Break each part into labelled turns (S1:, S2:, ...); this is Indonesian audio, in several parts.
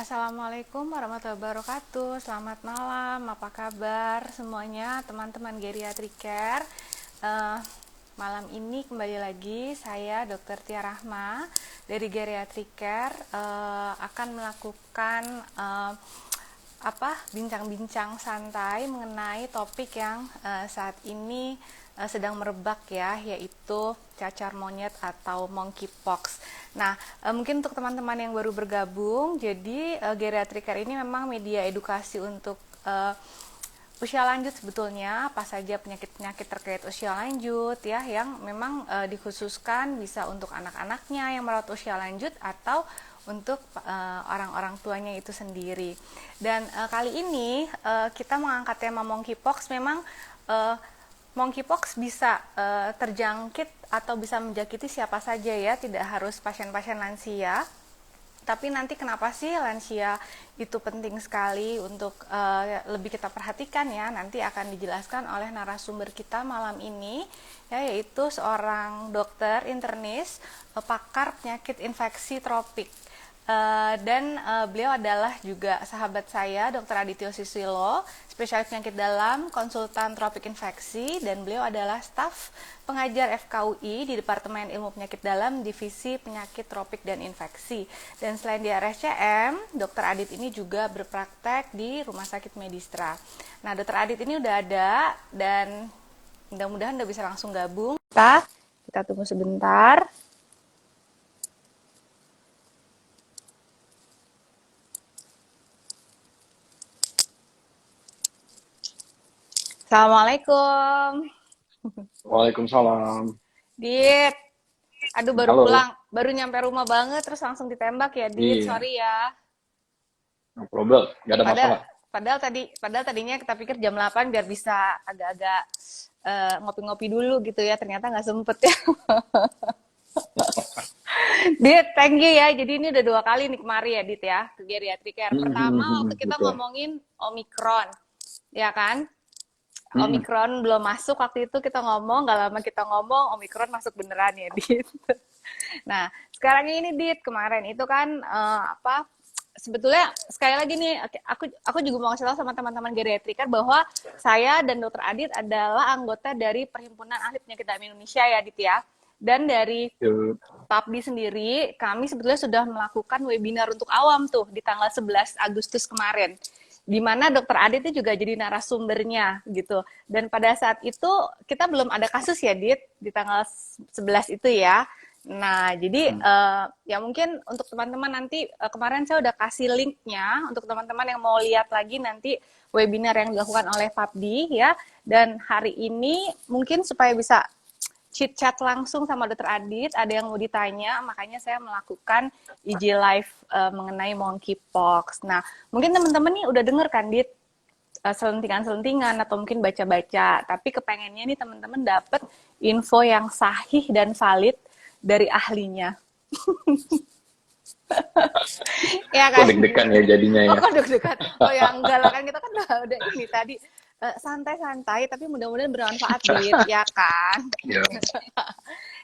S1: Assalamualaikum warahmatullahi wabarakatuh. Selamat malam, apa kabar semuanya teman-teman Geriatri Care. Malam ini kembali lagi saya Dr. Tia Rahma dari Geriatri Care akan melakukan bincang-bincang santai mengenai topik yang saat ini sedang merebak ya, yaitu cacar monyet atau monkeypox. Nah, mungkin untuk teman-teman yang baru bergabung, jadi Geriatri Care ini memang media edukasi untuk usia lanjut sebetulnya, apa saja penyakit-penyakit terkait usia lanjut ya, yang memang dikhususkan bisa untuk anak-anaknya yang merawat usia lanjut atau untuk orang-orang tuanya itu sendiri. Dan kali ini kita mengangkat tema monkeypox. Memang monkeypox bisa terjangkit atau bisa menjangkiti siapa saja ya, tidak harus pasien-pasien lansia. Tapi nanti kenapa sih lansia itu penting sekali untuk lebih kita perhatikan ya, nanti akan dijelaskan oleh narasumber kita malam ini ya, yaitu seorang dokter internis, pakar penyakit infeksi tropik. Dan beliau adalah juga sahabat saya, Dr. Adityo Susilo, spesialis penyakit dalam, konsultan tropik infeksi, dan beliau adalah staf pengajar FKUI di Departemen Ilmu Penyakit Dalam, Divisi Penyakit Tropik dan Infeksi. Dan selain di RSCM, Dr. Adit ini juga berpraktek di Rumah Sakit Medistra. Nah, Dr. Adit ini udah ada, dan mudah-mudahan udah bisa langsung gabung. Kita tunggu sebentar. Assalamualaikum.
S2: Waalaikumsalam.
S1: Dit, aduh baru
S2: Halo.
S1: pulang, baru nyampe rumah banget terus langsung ditembak ya, Dit.
S2: Iya,
S1: Sorry ya.
S2: no problem. Gak ada
S1: Padahal
S2: masalah.
S1: padahal tadinya kita pikir jam 8 biar bisa agak-agak ngopi-ngopi dulu gitu ya. Ternyata nggak sempet ya. Dit, thank you ya. Jadi ini udah 2 kali nih kemari ya, Dit ya, ke Geriatri Care. Pertama waktu kita
S2: Betul.
S1: ngomongin Omikron, ya kan?
S2: Mm-mm.
S1: Omikron belum masuk waktu itu kita ngomong, gak lama kita ngomong Omikron masuk beneran ya, Dit. Nah, sekarang ini Dit, kemarin itu kan sebetulnya sekali lagi nih aku juga mau ngasih tahu sama teman-teman geriatriker bahwa saya dan Dr. Adit adalah anggota dari Perhimpunan Ahli Penyakit Dalam Indonesia ya, Dit ya. Dan dari
S2: Yuk.
S1: PAPDI sendiri, kami sebetulnya sudah melakukan webinar untuk awam tuh di tanggal 11 Agustus kemarin, di mana Dr. Adit itu juga jadi narasumbernya gitu. Dan pada saat itu kita belum ada kasus ya, Dit, di tanggal 11 itu ya. Nah, jadi ya mungkin untuk teman-teman nanti kemarin saya udah kasih linknya untuk teman-teman yang mau lihat lagi nanti webinar yang dilakukan oleh PAPDI ya. Dan hari ini mungkin supaya bisa chit-chat langsung sama Dr. Adit, ada yang mau ditanya, makanya saya melakukan IG Live mengenai monkeypox. Nah, mungkin teman-teman nih udah denger kan, Dit, selentingan-selentingan atau mungkin baca-baca, tapi kepengennya nih teman-teman dapet info yang sahih dan valid dari ahlinya. Ya
S2: Kok
S1: kan?
S2: deg-degan ya jadinya ya.
S1: Oh, kok deg-degan? Oh, yang galakan kita kan udah ini tadi santai-santai, tapi mudah-mudahan bermanfaat, Dit, ya kan?
S2: Ya.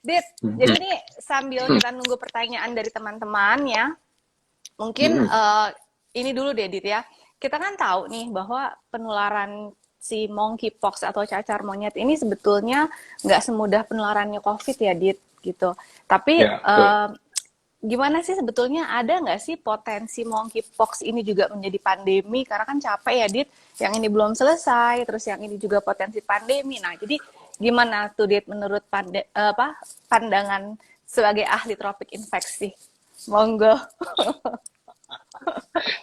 S1: Dit, jadi nih sambil kita nunggu pertanyaan dari teman-teman ya, mungkin ini dulu deh, Dit ya. Kita kan tahu nih bahwa penularan si monkeypox atau cacar monyet ini sebetulnya nggak semudah penularannya COVID ya, Dit, gitu. Tapi
S2: Ya, betul.
S1: gimana sih sebetulnya, ada nggak sih potensi monkeypox ini juga menjadi pandemi? Karena kan capek ya, Dit, yang ini belum selesai, terus yang ini juga potensi pandemi. Nah, jadi gimana tuh, Dit, menurut pandangan sebagai ahli tropik infeksi? Monggo.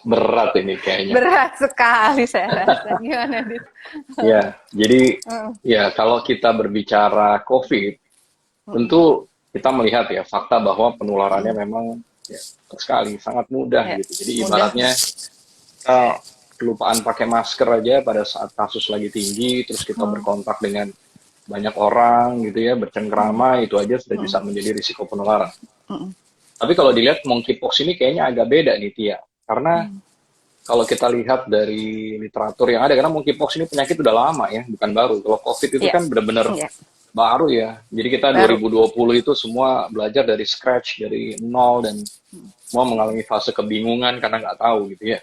S2: Berat ini kayaknya.
S1: Berat sekali saya rasa. Gimana, Dit?
S2: Ya, jadi ya kalau kita berbicara COVID, tentu kita melihat ya fakta bahwa penularannya memang ya, sekali sangat mudah
S1: Ya,
S2: gitu. Jadi
S1: mudah.
S2: ibaratnya kita kelupaan pakai masker aja pada saat kasus lagi tinggi, terus kita berkontak dengan banyak orang gitu ya, bercengkrama, itu aja sudah bisa menjadi risiko penularan. Tapi kalau dilihat monkeypox ini kayaknya agak beda nih, Tia. Karena kalau kita lihat dari literatur yang ada, karena monkeypox ini penyakit udah lama ya, bukan baru. Kalau COVID itu
S1: Iya.
S2: kan benar-benar
S1: Iya.
S2: Baru ya. Jadi kita
S1: Baru.
S2: 2020 itu semua belajar dari scratch, dari nol, dan semua mengalami fase kebingungan karena nggak tahu gitu ya.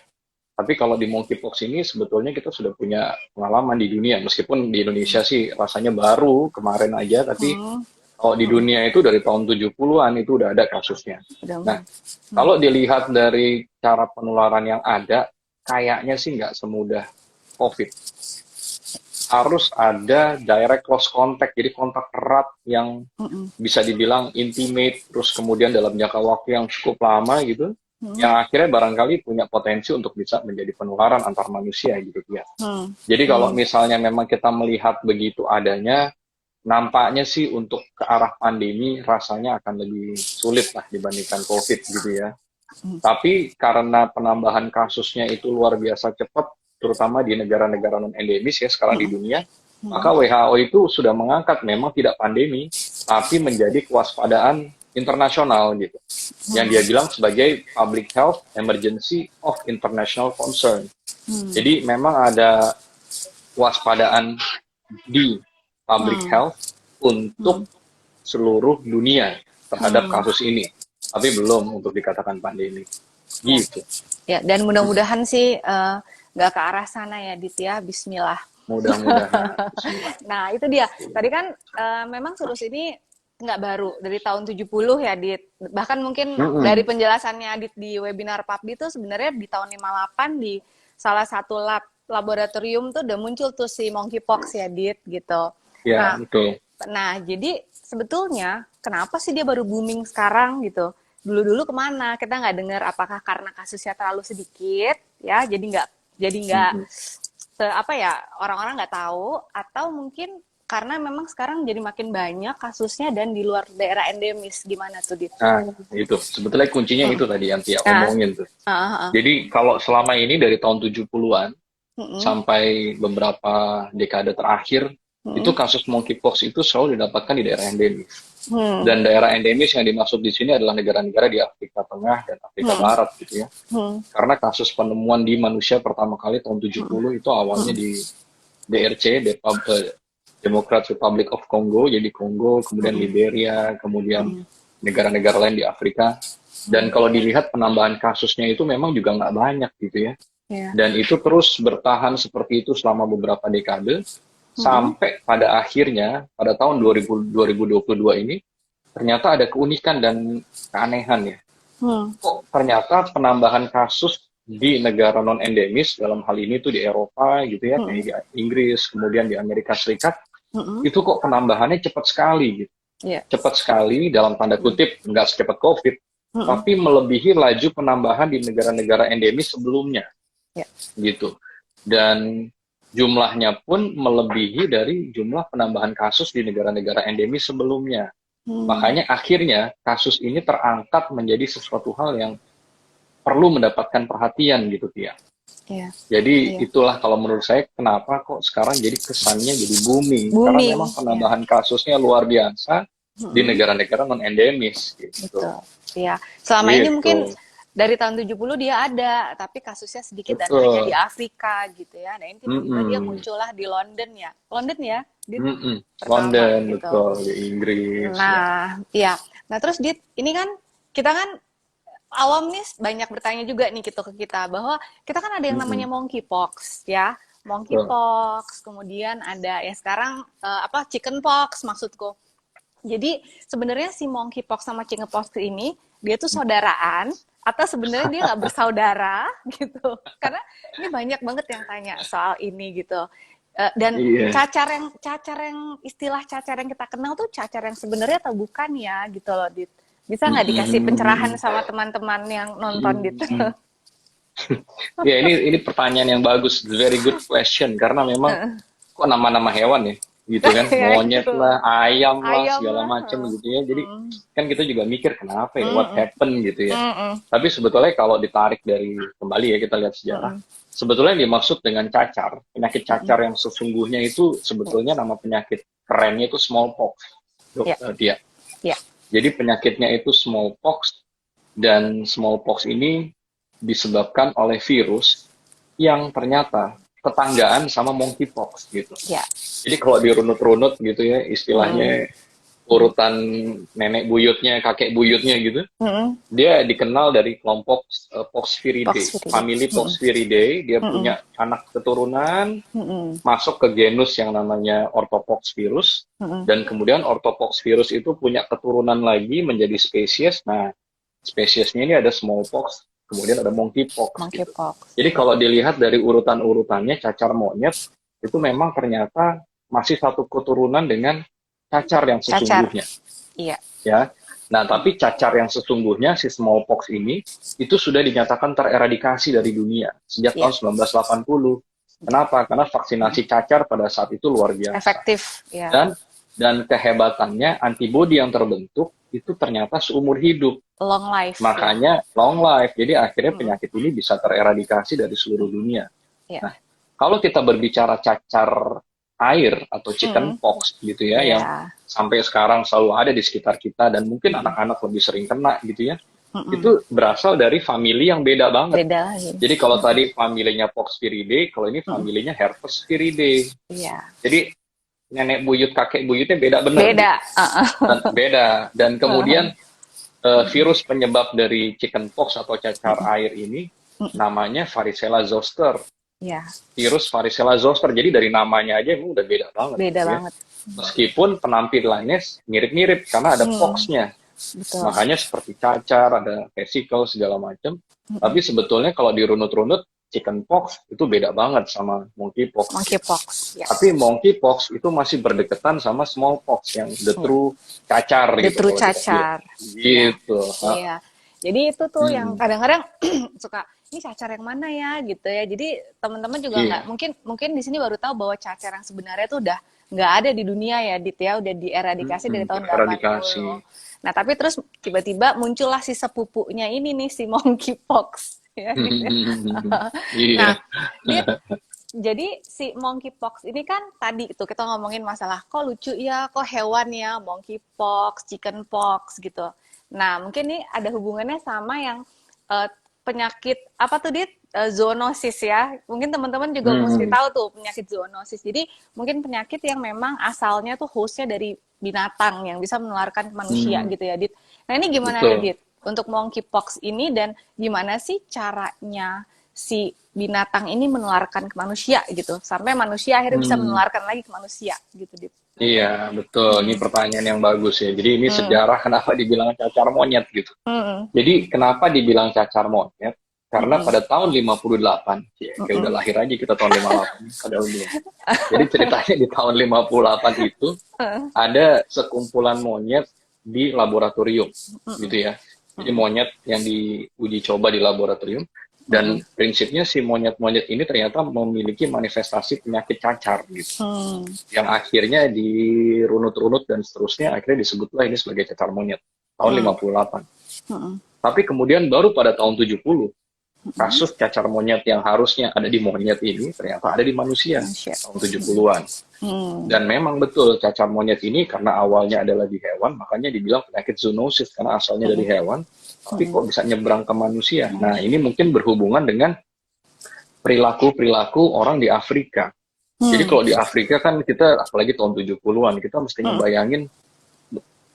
S2: Tapi kalau di monkeypox ini sebetulnya kita sudah punya pengalaman di dunia. Meskipun di Indonesia sih rasanya baru kemarin aja, tapi
S1: Hmm.
S2: kalau di
S1: Hmm.
S2: dunia itu dari tahun 70-an itu udah ada kasusnya.
S1: Udah.
S2: Nah,
S1: Hmm.
S2: kalau dilihat dari cara penularan yang ada, kayaknya sih nggak semudah COVID. Harus ada direct close contact, jadi kontak erat yang
S1: Hmm.
S2: bisa dibilang intimate, terus kemudian dalam jangka waktu yang cukup lama gitu,
S1: Hmm.
S2: yang akhirnya barangkali punya potensi untuk bisa menjadi penularan antar manusia gitu ya.
S1: Hmm.
S2: Jadi kalau
S1: Hmm.
S2: misalnya memang kita melihat begitu adanya, nampaknya sih untuk ke arah pandemi rasanya akan lebih sulit lah dibandingkan COVID gitu ya.
S1: Hmm.
S2: Tapi karena penambahan kasusnya itu luar biasa cepat, terutama di negara-negara non-endemis ya sekarang di
S1: Hmm.
S2: dunia,
S1: Hmm.
S2: maka WHO itu sudah mengangkat memang tidak pandemi, tapi menjadi kewaspadaan internasional gitu. Yang dia bilang sebagai public health emergency of international concern.
S1: Hmm.
S2: Jadi memang ada kewaspadaan di public
S1: Hmm.
S2: health
S1: Hmm.
S2: untuk seluruh dunia terhadap
S1: Hmm.
S2: kasus ini, tapi belum untuk dikatakan pandemi.
S1: Ya.
S2: Gitu.
S1: Ya, dan mudah-mudahan sih nggak ke arah sana ya, Dit ya. Bismillah.
S2: Mudah-mudahan. Bismillah.
S1: Nah, itu dia. Tadi kan memang virus ini nggak baru, dari tahun 70 ya, Dit. Bahkan mungkin dari
S2: Mm-mm.
S1: penjelasannya Dit di webinar PABDI itu sebenarnya di tahun 58 di salah satu laboratorium tuh udah muncul tuh si monkeypox ya, Dit, gitu.
S2: Ya,
S1: Nah,
S2: betul.
S1: jadi sebetulnya kenapa sih dia baru booming sekarang gitu? Dulu-dulu kemana? Kita nggak dengar, apakah karena kasusnya terlalu sedikit ya, jadi nggak
S2: Mm-mm.
S1: apa ya, orang-orang nggak tahu, atau mungkin karena memang sekarang jadi makin banyak kasusnya dan di luar daerah endemis. Gimana tuh, Dit?
S2: Nah, itu. Sebetulnya kuncinya itu tadi yang Tia
S1: Nah,
S2: omongin tuh. Jadi kalau selama ini dari tahun 70-an sampai beberapa dekade terakhir, itu kasus monkeypox itu selalu didapatkan di daerah endemis. Dan daerah endemis yang dimaksud di sini adalah negara-negara di Afrika Tengah dan Afrika Barat gitu ya. Karena kasus penemuan di manusia pertama kali tahun 70 itu awalnya di DRC, Democratic Republic of Congo, jadi Kongo, kemudian Liberia, kemudian negara-negara lain di Afrika. Dan kalau dilihat penambahan kasusnya itu memang juga nggak banyak gitu ya. Dan itu terus bertahan seperti itu selama beberapa dekade, sampai pada akhirnya, pada tahun 2022 ini, ternyata ada keunikan dan keanehan ya. Kok ternyata penambahan kasus di negara non-endemis, dalam hal ini tuh di Eropa gitu ya, kayak di Inggris, kemudian di Amerika Serikat, itu kok penambahannya cepat sekali gitu. Cepat sekali, dalam tanda kutip, nggak secepat COVID, tapi melebihi laju penambahan di negara-negara endemis sebelumnya. Gitu. Dan jumlahnya pun melebihi dari jumlah penambahan kasus di negara-negara endemis sebelumnya. Makanya akhirnya kasus ini terangkat menjadi sesuatu hal yang perlu mendapatkan perhatian gitu Tia. Jadi itulah kalau menurut saya kenapa kok sekarang jadi kesannya jadi booming. Karena memang penambahan kasusnya luar biasa di negara-negara non-endemis gitu.
S1: Iya. Selama ini mungkin dari tahun 70 dia ada, tapi kasusnya sedikit. Betul. Dan hanya di Afrika gitu ya. Nah, ini tiba-tiba dia muncullah di London ya. London ya?
S2: London,
S1: gitu.
S2: Betul, di Inggris.
S1: Nah, iya. Nah, terus Dit, ini kan kita kan awam nih banyak bertanya juga nih gitu ke kita, bahwa kita kan ada yang namanya monkeypox ya. Monkeypox, kemudian ada ya sekarang chickenpox maksudku. Jadi sebenarnya si monkeypox sama chickenpox ini dia tuh saudaraan atau sebenarnya dia nggak bersaudara gitu? Karena ini banyak banget yang tanya soal ini gitu. Dan cacar yang istilah cacar yang kita kenal tuh cacar yang sebenarnya atau bukan ya gitu loh, Dit. Bisa nggak dikasih pencerahan sama teman-teman yang nonton, Dit?
S2: Ya ini pertanyaan yang bagus, very good question, karena memang kok nama-nama hewan ya gitu kan, monyet lah, ayam lah, segala macam gitu ya. Jadi kan kita juga mikir kenapa ya, what happened gitu ya. Tapi sebetulnya kalau ditarik dari kembali ya, kita lihat sejarah, sebetulnya yang dimaksud dengan cacar, penyakit cacar yang sesungguhnya itu sebetulnya nama penyakit kerennya itu smallpox. Dia. Jadi penyakitnya itu smallpox, dan smallpox ini disebabkan oleh virus yang ternyata tetanggaan sama monkeypox gitu.
S1: Ya.
S2: Jadi kalau dirunut-runut gitu ya, istilahnya urutan nenek buyutnya, kakek buyutnya gitu,
S1: Mm-mm.
S2: dia dikenal dari kelompok Poxviridae,
S1: Poxviridae.
S2: family
S1: Mm-mm.
S2: Poxviridae. Dia
S1: Mm-mm.
S2: punya anak keturunan,
S1: Mm-mm.
S2: masuk ke genus yang namanya Orthopox virus,
S1: Mm-mm.
S2: dan kemudian Orthopox virus itu punya keturunan lagi menjadi spesies. Nah, spesiesnya ini ada smallpox, kemudian ada monkeypox gitu.
S1: Monkeypox.
S2: Jadi kalau dilihat dari urutan-urutannya, cacar monyet itu memang ternyata masih satu keturunan dengan cacar yang
S1: Cacar.
S2: sesungguhnya,
S1: Iya.
S2: ya. Nah, tapi cacar yang sesungguhnya, si smallpox ini, itu sudah dinyatakan tereradikasi dari dunia sejak
S1: Iya.
S2: tahun 1980. Kenapa? Karena vaksinasi cacar pada saat itu luar biasa.
S1: Efektif. Ya.
S2: Dan kehebatannya, antibodi yang terbentuk itu ternyata seumur hidup.
S1: Long life.
S2: Makanya long life. Jadi akhirnya penyakit ini bisa tereradikasi dari seluruh dunia.
S1: Ya.
S2: Nah, kalau kita berbicara cacar air atau chicken pox gitu ya, yang sampai sekarang selalu ada di sekitar kita dan mungkin anak-anak lebih sering kena gitu ya, itu berasal dari famili yang beda banget.
S1: Beda lagi.
S2: Jadi kalau tadi familinya Poxviridae, kalau ini familinya Herpesviridae.
S1: Iya.
S2: Jadi nenek buyut, kakek buyutnya beda benar.
S1: Beda.
S2: Gitu. Beda. Dan kemudian virus penyebab dari chicken pox atau cacar air ini namanya Varicella zoster.
S1: Ya.
S2: Virus Varicella zoster. Jadi dari namanya aja emang udah beda banget.
S1: Beda
S2: gitu
S1: banget.
S2: Ya. Meskipun penampilannya mirip-mirip karena ada pox-nya.
S1: Betul.
S2: Makanya seperti cacar, ada vesicle segala macam. Tapi sebetulnya kalau dirunut-runut, chicken pox itu beda banget sama monkeypox.
S1: Monkeypox. Ya.
S2: Tapi monkeypox itu masih berdekatan sama smallpox yang the true cacar.
S1: The
S2: gitu,
S1: true cacar.
S2: Gitu.
S1: Iya. Jadi itu tuh yang kadang-kadang suka, ini cacar yang mana ya gitu ya. Jadi teman-teman juga nggak mungkin di sini baru tahu bahwa cacar yang sebenarnya tuh udah nggak ada di dunia ya, Dit ya, udah dieradikasi dari tahun 80. Nah, tapi terus tiba-tiba muncullah si sepupunya ini nih, si monkeypox. Ya, gitu. Nah, Dit, jadi si monkeypox ini kan tadi itu kita ngomongin masalah kok lucu ya, kok hewan ya, monkeypox, chickenpox gitu. Nah, mungkin nih ada hubungannya sama yang penyakit apa tuh, Dit? Zoonosis ya. Mungkin teman-teman juga mesti tahu tuh penyakit zoonosis. Jadi mungkin penyakit yang memang asalnya tuh hostnya dari binatang yang bisa menularkan ke manusia gitu ya, Dit. Nah, ini gimana nih, Dit? Untuk monkeypox ini dan gimana sih caranya si binatang ini menularkan ke manusia gitu sampai manusia akhirnya bisa menularkan lagi ke manusia gitu, Dit.
S2: Iya, betul. Ini pertanyaan yang bagus ya. Jadi ini sejarah kenapa dibilang cacar monyet gitu. Jadi kenapa dibilang cacar monyet? Karena pada tahun 58, ya kayak udah lahir aja kita tahun 58, padahal belum. Jadi ceritanya di tahun 58 itu ada sekumpulan monyet di laboratorium gitu ya. Jadi monyet yang diuji coba di laboratorium. Dan prinsipnya si monyet-monyet ini ternyata memiliki manifestasi penyakit cacar gitu. Yang akhirnya dirunut-runut dan seterusnya akhirnya disebutlah ini sebagai cacar monyet tahun 58. Tapi kemudian baru pada tahun 70 kasus cacar monyet yang harusnya ada di monyet ini ternyata ada di manusia tahun 70-an. Dan memang betul cacar monyet ini karena awalnya adalah di hewan makanya dibilang penyakit zoonosis karena asalnya dari hewan. Tapi kok bisa nyebrang ke manusia? Nah, ini mungkin berhubungan dengan perilaku-perilaku orang di Afrika. Jadi kalau di Afrika kan kita, apalagi tahun 70-an, kita mesti ngebayangin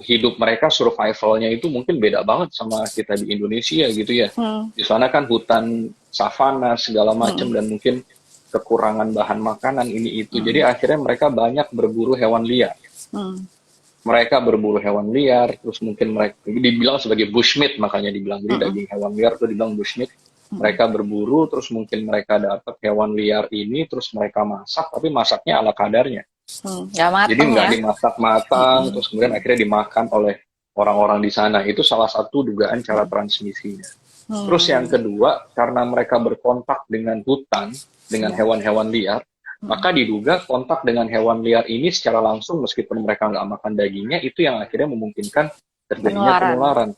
S2: hidup mereka, survivalnya itu mungkin beda banget sama kita di Indonesia gitu ya. Di sana kan hutan, savana, segala macam, dan mungkin kekurangan bahan makanan ini itu. Jadi akhirnya mereka banyak berburu hewan liar. Mereka berburu hewan liar, terus mungkin mereka dibilang sebagai bushmeat, makanya dibilang jadi daging hewan liar itu dibilang bushmeat. Mereka berburu, terus mungkin mereka dapat hewan liar ini, terus mereka masak, tapi masaknya ala kadarnya. Jadi nggak dimasak matang, terus kemudian akhirnya dimakan oleh orang-orang di sana. Itu salah satu dugaan cara transmisinya. Terus yang kedua, karena mereka berkontak dengan hutan, dengan hewan-hewan liar, maka diduga kontak dengan hewan liar ini secara langsung meskipun mereka nggak makan dagingnya itu yang akhirnya memungkinkan terjadinya penularan.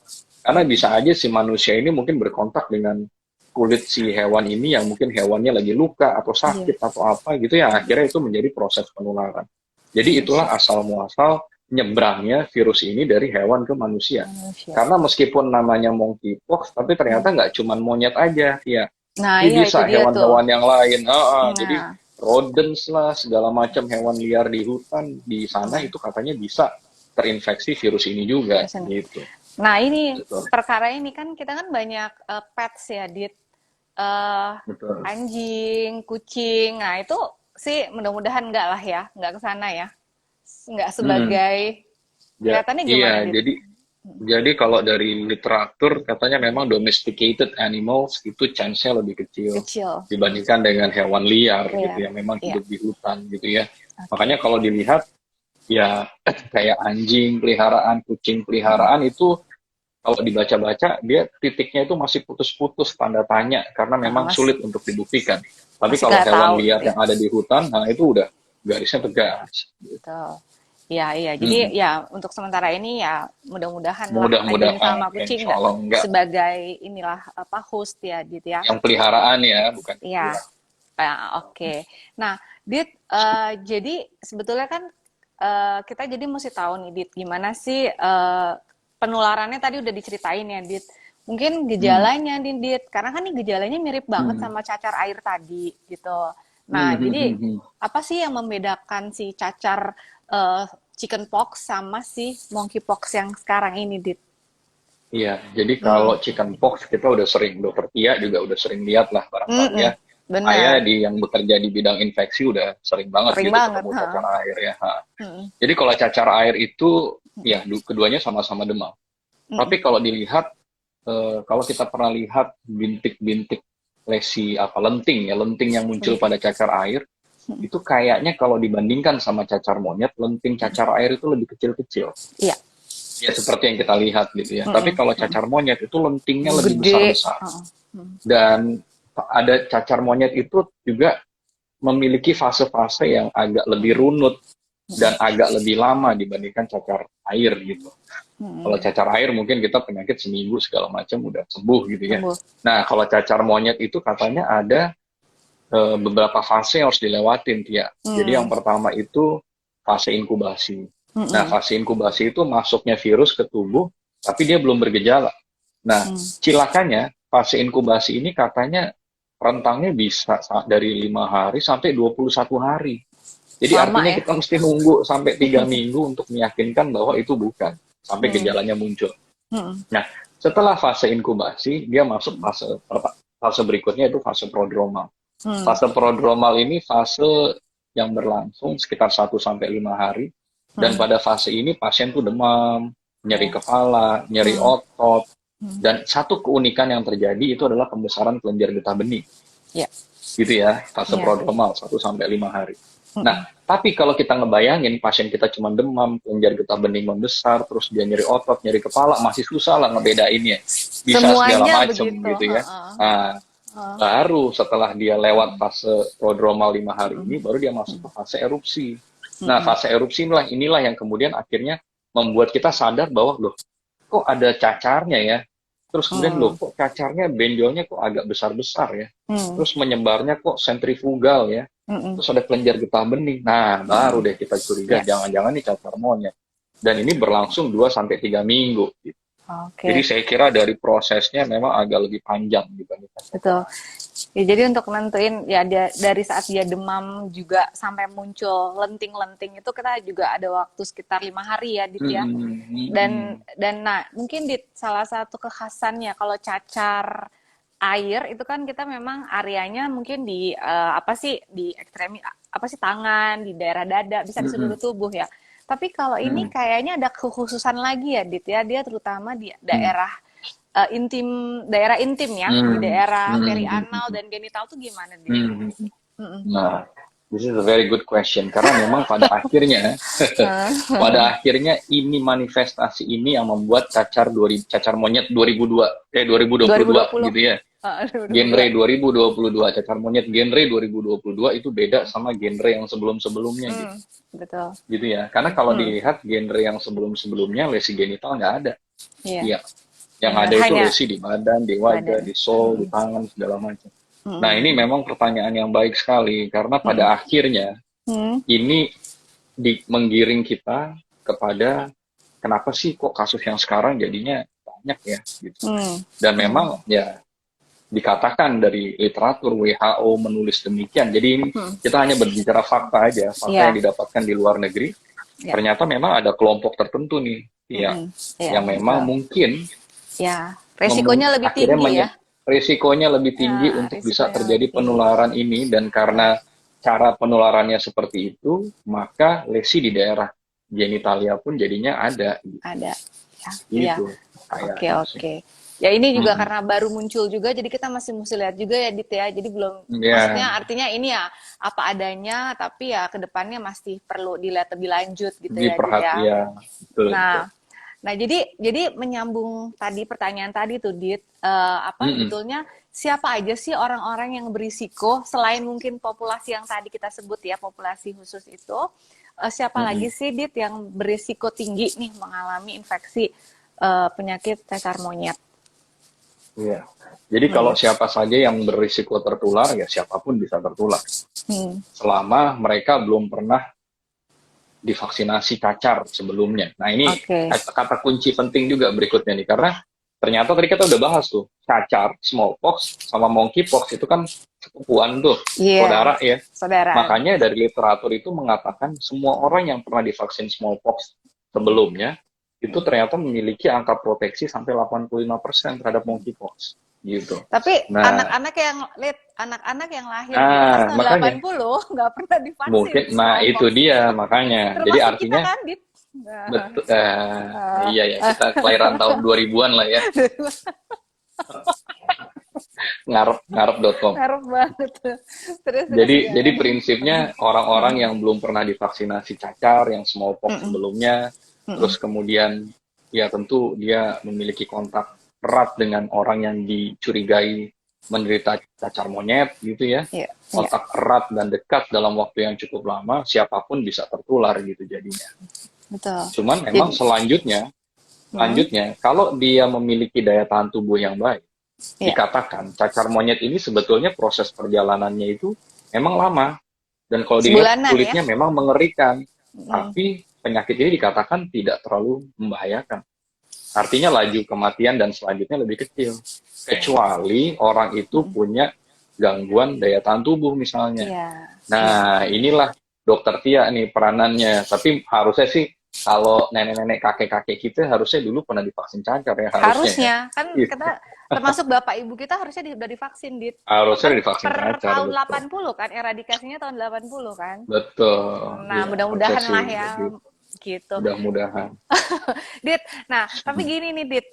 S2: Karena bisa aja si manusia ini mungkin berkontak dengan kulit si hewan ini yang mungkin hewannya lagi luka atau sakit atau apa gitu ya akhirnya itu menjadi proses penularan. Jadi itulah asal muasal nyebrangnya virus ini dari hewan ke manusia. Karena meskipun namanya monkeypox tapi ternyata nggak cuma monyet aja ya. Nah, ini bisa hewan-hewan yang lain. Jadi rodents lah, segala macam hewan liar di hutan di sana itu katanya bisa terinfeksi virus ini juga
S1: Biasanya.
S2: gitu.
S1: Nah, ini
S2: Betul.
S1: perkara ini kan kita kan banyak pets ya, Dit. Eh,
S2: Betul.
S1: Anjing, kucing. Nah, itu sih mudah-mudahan enggak lah ya, enggak ke sana ya. Enggak
S2: Hmm.
S1: sebagai
S2: Ya,
S1: kelihatannya
S2: iya,
S1: gimana, Dit?
S2: jadi kalau dari literatur katanya memang domesticated animals itu chance-nya lebih kecil
S1: Kecil.
S2: dibandingkan dengan hewan liar gitu
S1: Liar.
S2: ya, memang
S1: Iya.
S2: hidup di hutan gitu ya. Makanya
S1: Oke.
S2: kalau dilihat ya kayak anjing peliharaan, kucing peliharaan itu kalau dibaca-baca dia titiknya itu masih putus-putus tanda tanya karena memang
S1: Mas
S2: sulit untuk dibuktikan. Tapi
S1: masih
S2: kalau
S1: nggak
S2: hewan
S1: tahu
S2: liar
S1: gitu ya.
S2: yang ada di hutan, nah itu udah garisnya tegas.
S1: Betul. Iya, iya. Jadi
S2: Hmm.
S1: ya untuk sementara ini ya mudah-mudahan lah anjing
S2: Mudah-mudahan,
S1: sama kucing
S2: insya
S1: nggak
S2: Allah enggak.
S1: sebagai inilah apa host ya, Dit ya.
S2: Yang peliharaan ya, bukan yang
S1: Iya.
S2: liar.
S1: Oke. Nah, Dit, jadi sebetulnya kan kita jadi mesti tahu nih, Dit, gimana sih penularannya tadi udah diceritain ya, Dit. Mungkin
S2: Hmm.
S1: gejalanya nih, Dit, karena kan nih gejalanya mirip banget
S2: Hmm.
S1: sama cacar air tadi, gitu.
S2: Hmm.
S1: Nah,
S2: Hmm.
S1: jadi
S2: Hmm. Hmm.
S1: apa sih yang membedakan si cacar chickenpox sama si monkeypox yang sekarang ini, Dit?
S2: Iya, jadi
S1: Hmm.
S2: kalau chickenpox kita udah sering, dokter Tia juga udah sering lihat lah barangkali ya.
S1: Mm-mm.
S2: Saya
S1: Benar.
S2: yang bekerja di bidang infeksi udah sering banget
S1: Sering
S2: gitu
S1: banget,
S2: ketemu
S1: ha.
S2: cacar air ya. Ha.
S1: Mm-mm.
S2: Jadi kalau cacar air itu ya keduanya sama-sama demam. Tapi
S1: Mm-mm.
S2: kalau dilihat, kalau kita pernah lihat bintik-bintik lesi apa lenting ya, lenting yang muncul
S1: Penting.
S2: pada cacar air, itu kayaknya kalau dibandingkan sama cacar monyet, lenting cacar air itu lebih kecil-kecil.
S1: Iya.
S2: Ya seperti yang kita lihat gitu ya. Tapi
S1: Mm-mm.
S2: kalau cacar monyet itu lentingnya lebih
S1: Gede.
S2: besar-besar.
S1: Heeh. Mm.
S2: Dan ada cacar monyet itu juga memiliki fase-fase yang agak lebih runut dan agak lebih lama dibandingkan cacar air gitu. Kalau
S1: Mm-mm.
S2: cacar air mungkin kita penyakit seminggu segala macam udah sembuh gitu ya.
S1: Sembuh.
S2: Nah, kalau cacar monyet itu katanya ada beberapa fase yang harus dilewatin, Tia. Jadi yang
S1: Mm.
S2: pertama itu fase inkubasi. Nah,
S1: Mm-mm.
S2: fase inkubasi itu masuknya virus ke tubuh, tapi dia belum bergejala. Nah,
S1: Mm.
S2: cilakanya fase inkubasi ini katanya rentangnya bisa dari 5 hari sampai 21 hari. Jadi
S1: Lama
S2: artinya
S1: ya.
S2: kita mesti nunggu sampai 3 minggu untuk meyakinkan bahwa itu bukan, sampai
S1: Mm.
S2: gejalanya muncul.
S1: Mm.
S2: Nah, setelah fase inkubasi, dia masuk fase berikutnya itu fase prodromal.
S1: Mm.
S2: Fase prodromal ini fase yang berlangsung sekitar 1 sampai 5 hari. Dan
S1: Mm.
S2: pada fase ini pasien tuh demam, nyeri
S1: Oh.
S2: kepala, nyeri
S1: Mm.
S2: otot.
S1: Mm.
S2: Dan satu keunikan yang terjadi itu adalah pembesaran kelenjar getah bening.
S1: Ya.
S2: Gitu ya, fase
S1: Ya.
S2: prodromal 1 sampai 5 hari. Nah,
S1: Mm-mm.
S2: tapi kalau kita ngebayangin pasien kita cuma demam, kelenjar getah bening membesar, terus dia nyeri otot, nyeri kepala, masih susah lah ngebedainnya. Bisa segala
S1: Semuanya
S2: macem
S1: begitu.
S2: gitu ya.
S1: Heeh.
S2: Nah,
S1: Heeh.
S2: baru setelah dia lewat fase prodromal 5 hari
S1: Mm-mm.
S2: ini, baru dia masuk ke fase erupsi. Nah,
S1: Mm-mm.
S2: fase erupsi inilah yang kemudian akhirnya membuat kita sadar bahwa, loh, kok ada cacarnya ya? Terus kemudian, loh,
S1: Mm.
S2: kok cacarnya, benjolnya kok agak besar-besar ya?
S1: Mm.
S2: Terus menyebarnya kok sentrifugal ya?
S1: Mm-mm.
S2: Terus ada kelenjar getah bening. Nah, baru
S1: Mm-mm.
S2: deh kita curiga,
S1: Ya.
S2: jangan-jangan ini cacar monyet. Dan ini berlangsung 2 sampai 3 minggu. Jadi
S1: Oke.
S2: saya kira dari prosesnya memang agak lebih panjang dibandingkan cacar
S1: Betul. Ya, jadi untuk nentuin ya dari saat dia demam juga sampai muncul lenting-lenting itu kita juga ada waktu sekitar 5 hari ya, Dit ya. Dan nah mungkin Dit salah satu kekhasannya kalau cacar air itu kan kita memang areanya mungkin di apa sih di ekstremi apa sih tangan di daerah dada bisa di seluruh tubuh ya. Tapi kalau ini kayaknya ada kekhususan lagi ya, Dit ya. Dia terutama di daerah intim ya, di daerah perianal dan genital tuh gimana, Dit? Mm-mm.
S2: Nah, this is a very good question karena memang pada akhirnya pada akhirnya ini manifestasi ini yang membuat cacar monyet 2022
S1: 2020.
S2: gitu ya. Genre 2022 cacar monyet genre 2022 itu beda sama genre yang sebelum-sebelumnya gitu.
S1: Betul.
S2: Gitu ya. Karena kalau dilihat genre yang sebelum-sebelumnya lesi genital nggak ada.
S1: Iya.
S2: Iya. Yang ada itu
S1: Hanya
S2: lesi di badan, di wajah,
S1: badan.
S2: di sol, di tangan segala macam. Nah, ini memang pertanyaan yang baik sekali karena pada akhirnya ini menggiring kita kepada kenapa sih kok kasus yang sekarang jadinya banyak ya gitu. Dan memang ya dikatakan dari literatur WHO menulis demikian. Jadi ini kita hanya berbicara fakta aja, fakta
S1: Iya,
S2: yang didapatkan di luar negeri.
S1: iya,
S2: Ternyata memang ada kelompok tertentu nih, ya,
S1: iya,
S2: yang memang
S1: betul.
S2: mungkin
S1: Ya, resikonya lebih
S2: akhirnya
S1: tinggi ya.
S2: risikonya lebih tinggi
S1: Ya,
S2: untuk bisa
S1: risikonya lebih
S2: terjadi
S1: tinggi.
S2: penularan ini, dan
S1: Ya,
S2: karena cara penularannya seperti itu, maka lesi di daerah genitalia pun jadinya ada,
S1: ada. Ya, iya.
S2: gitu
S1: Oke,
S2: kayaknya sih.
S1: oke. Ya ini juga
S2: Mm-mm.
S1: karena baru muncul juga, jadi kita masih mesti lihat juga ya, Dit ya. Jadi belum,
S2: Ya,
S1: maksudnya artinya ini ya apa adanya, tapi ya kedepannya masih perlu dilihat lebih lanjut gitu ya, Dit ya.
S2: diperhatikan, betul, betul.
S1: Nah, nah jadi menyambung tadi pertanyaan tadi tuh, Dit, apa
S2: Mm-mm.
S1: sebetulnya siapa aja sih orang-orang yang berisiko selain mungkin populasi yang tadi kita sebut ya, populasi khusus itu, siapa
S2: Mm-mm.
S1: lagi sih, Dit, yang berisiko tinggi nih mengalami infeksi penyakit cacar monyet?
S2: Iya. Jadi kalau
S1: Hmm.
S2: siapa saja yang berisiko tertular, ya siapapun bisa tertular.
S1: Hmm.
S2: Selama mereka belum pernah divaksinasi cacar sebelumnya. Nah ini
S1: Oke.
S2: kata kunci penting juga berikutnya nih, karena ternyata tadi kita udah bahas tuh, cacar, smallpox, sama monkeypox itu kan sepupuan tuh,
S1: Iya,
S2: saudara ya.
S1: saudara.
S2: Makanya dari literatur itu mengatakan semua orang yang pernah divaksin smallpox sebelumnya, itu ternyata memiliki angka proteksi sampai 85% terhadap monkeypox. Gitu.
S1: Tapi
S2: Nah,
S1: anak-anak yang lahir di atas tahun
S2: makanya
S1: 80 nggak pernah divaksin
S2: mungkin, nah itu
S1: smallpox.
S2: dia makanya. Jadi
S1: Termasuk kita
S2: artinya
S1: kan, Dit? Nah,
S2: betul,
S1: ah,
S2: iya ya, kita kelahiran tahun 2000-an lah ya, ngarep.com.
S1: ngarep banget tuh. Terus
S2: Jadi
S1: gimana?
S2: prinsipnya orang-orang yang belum pernah divaksinasi cacar, yang smallpox
S1: Mm-mm,
S2: sebelumnya,
S1: mm-mm.
S2: terus kemudian ya tentu dia memiliki kontak erat dengan orang yang dicurigai menderita cacar monyet gitu ya.
S1: Iya, iya,
S2: Kontak erat dan dekat dalam waktu yang cukup lama, siapapun bisa tertular gitu jadinya.
S1: betul.
S2: Cuman memang
S1: Jadi, mm,
S2: selanjutnya kalau dia memiliki daya tahan tubuh yang baik,
S1: iya,
S2: dikatakan cacar monyet ini sebetulnya proses perjalanannya itu memang lama, dan kalau dilihat
S1: sebulanan ya.
S2: kulitnya memang mengerikan,
S1: Mm,
S2: tapi penyakit ini dikatakan tidak terlalu membahayakan. Artinya laju kematian dan selanjutnya lebih kecil, kecuali orang itu
S1: mm,
S2: punya gangguan daya tahan tubuh misalnya.
S1: iya, iya.
S2: Nah, inilah dokter Tia nih peranannya. Tapi harusnya sih kalau nenek-nenek kakek-kakek kita harusnya dulu pernah divaksin cacar ya, harusnya ya.
S1: Harusnya kan
S2: Iya,
S1: kita termasuk bapak ibu kita harusnya udah divaksin, Dit.
S2: harusnya
S1: Kan
S2: divaksin
S1: per
S2: cacar,
S1: tahun
S2: betul.
S1: 80 kan, eradikasinya tahun 80 kan.
S2: Betul,
S1: Nah,
S2: iya harusnya
S1: mudah-mudahan
S2: sih
S1: lah ya
S2: begitu.
S1: gitu.
S2: Mudah-mudahan.
S1: Dit, nah tapi gini nih Dit,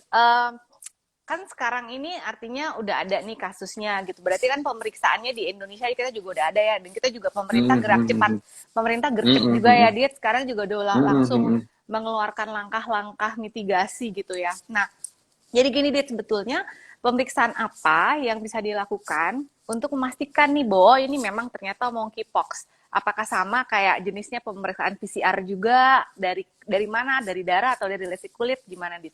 S1: kan sekarang ini artinya udah ada nih kasusnya gitu. Berarti kan pemeriksaannya di Indonesia kita juga udah ada ya, dan kita juga pemerintah gerak cepat, pemerintah gercep juga ya Dit. Sekarang juga udah langsung mengeluarkan langkah-langkah mitigasi gitu ya. Nah, jadi gini Dit, sebetulnya pemeriksaan apa yang bisa dilakukan untuk memastikan nih bahwa ini memang ternyata monkeypox. Apakah sama kayak jenisnya pemeriksaan PCR juga, dari mana? Dari darah atau dari lesi kulit, gimana Dit?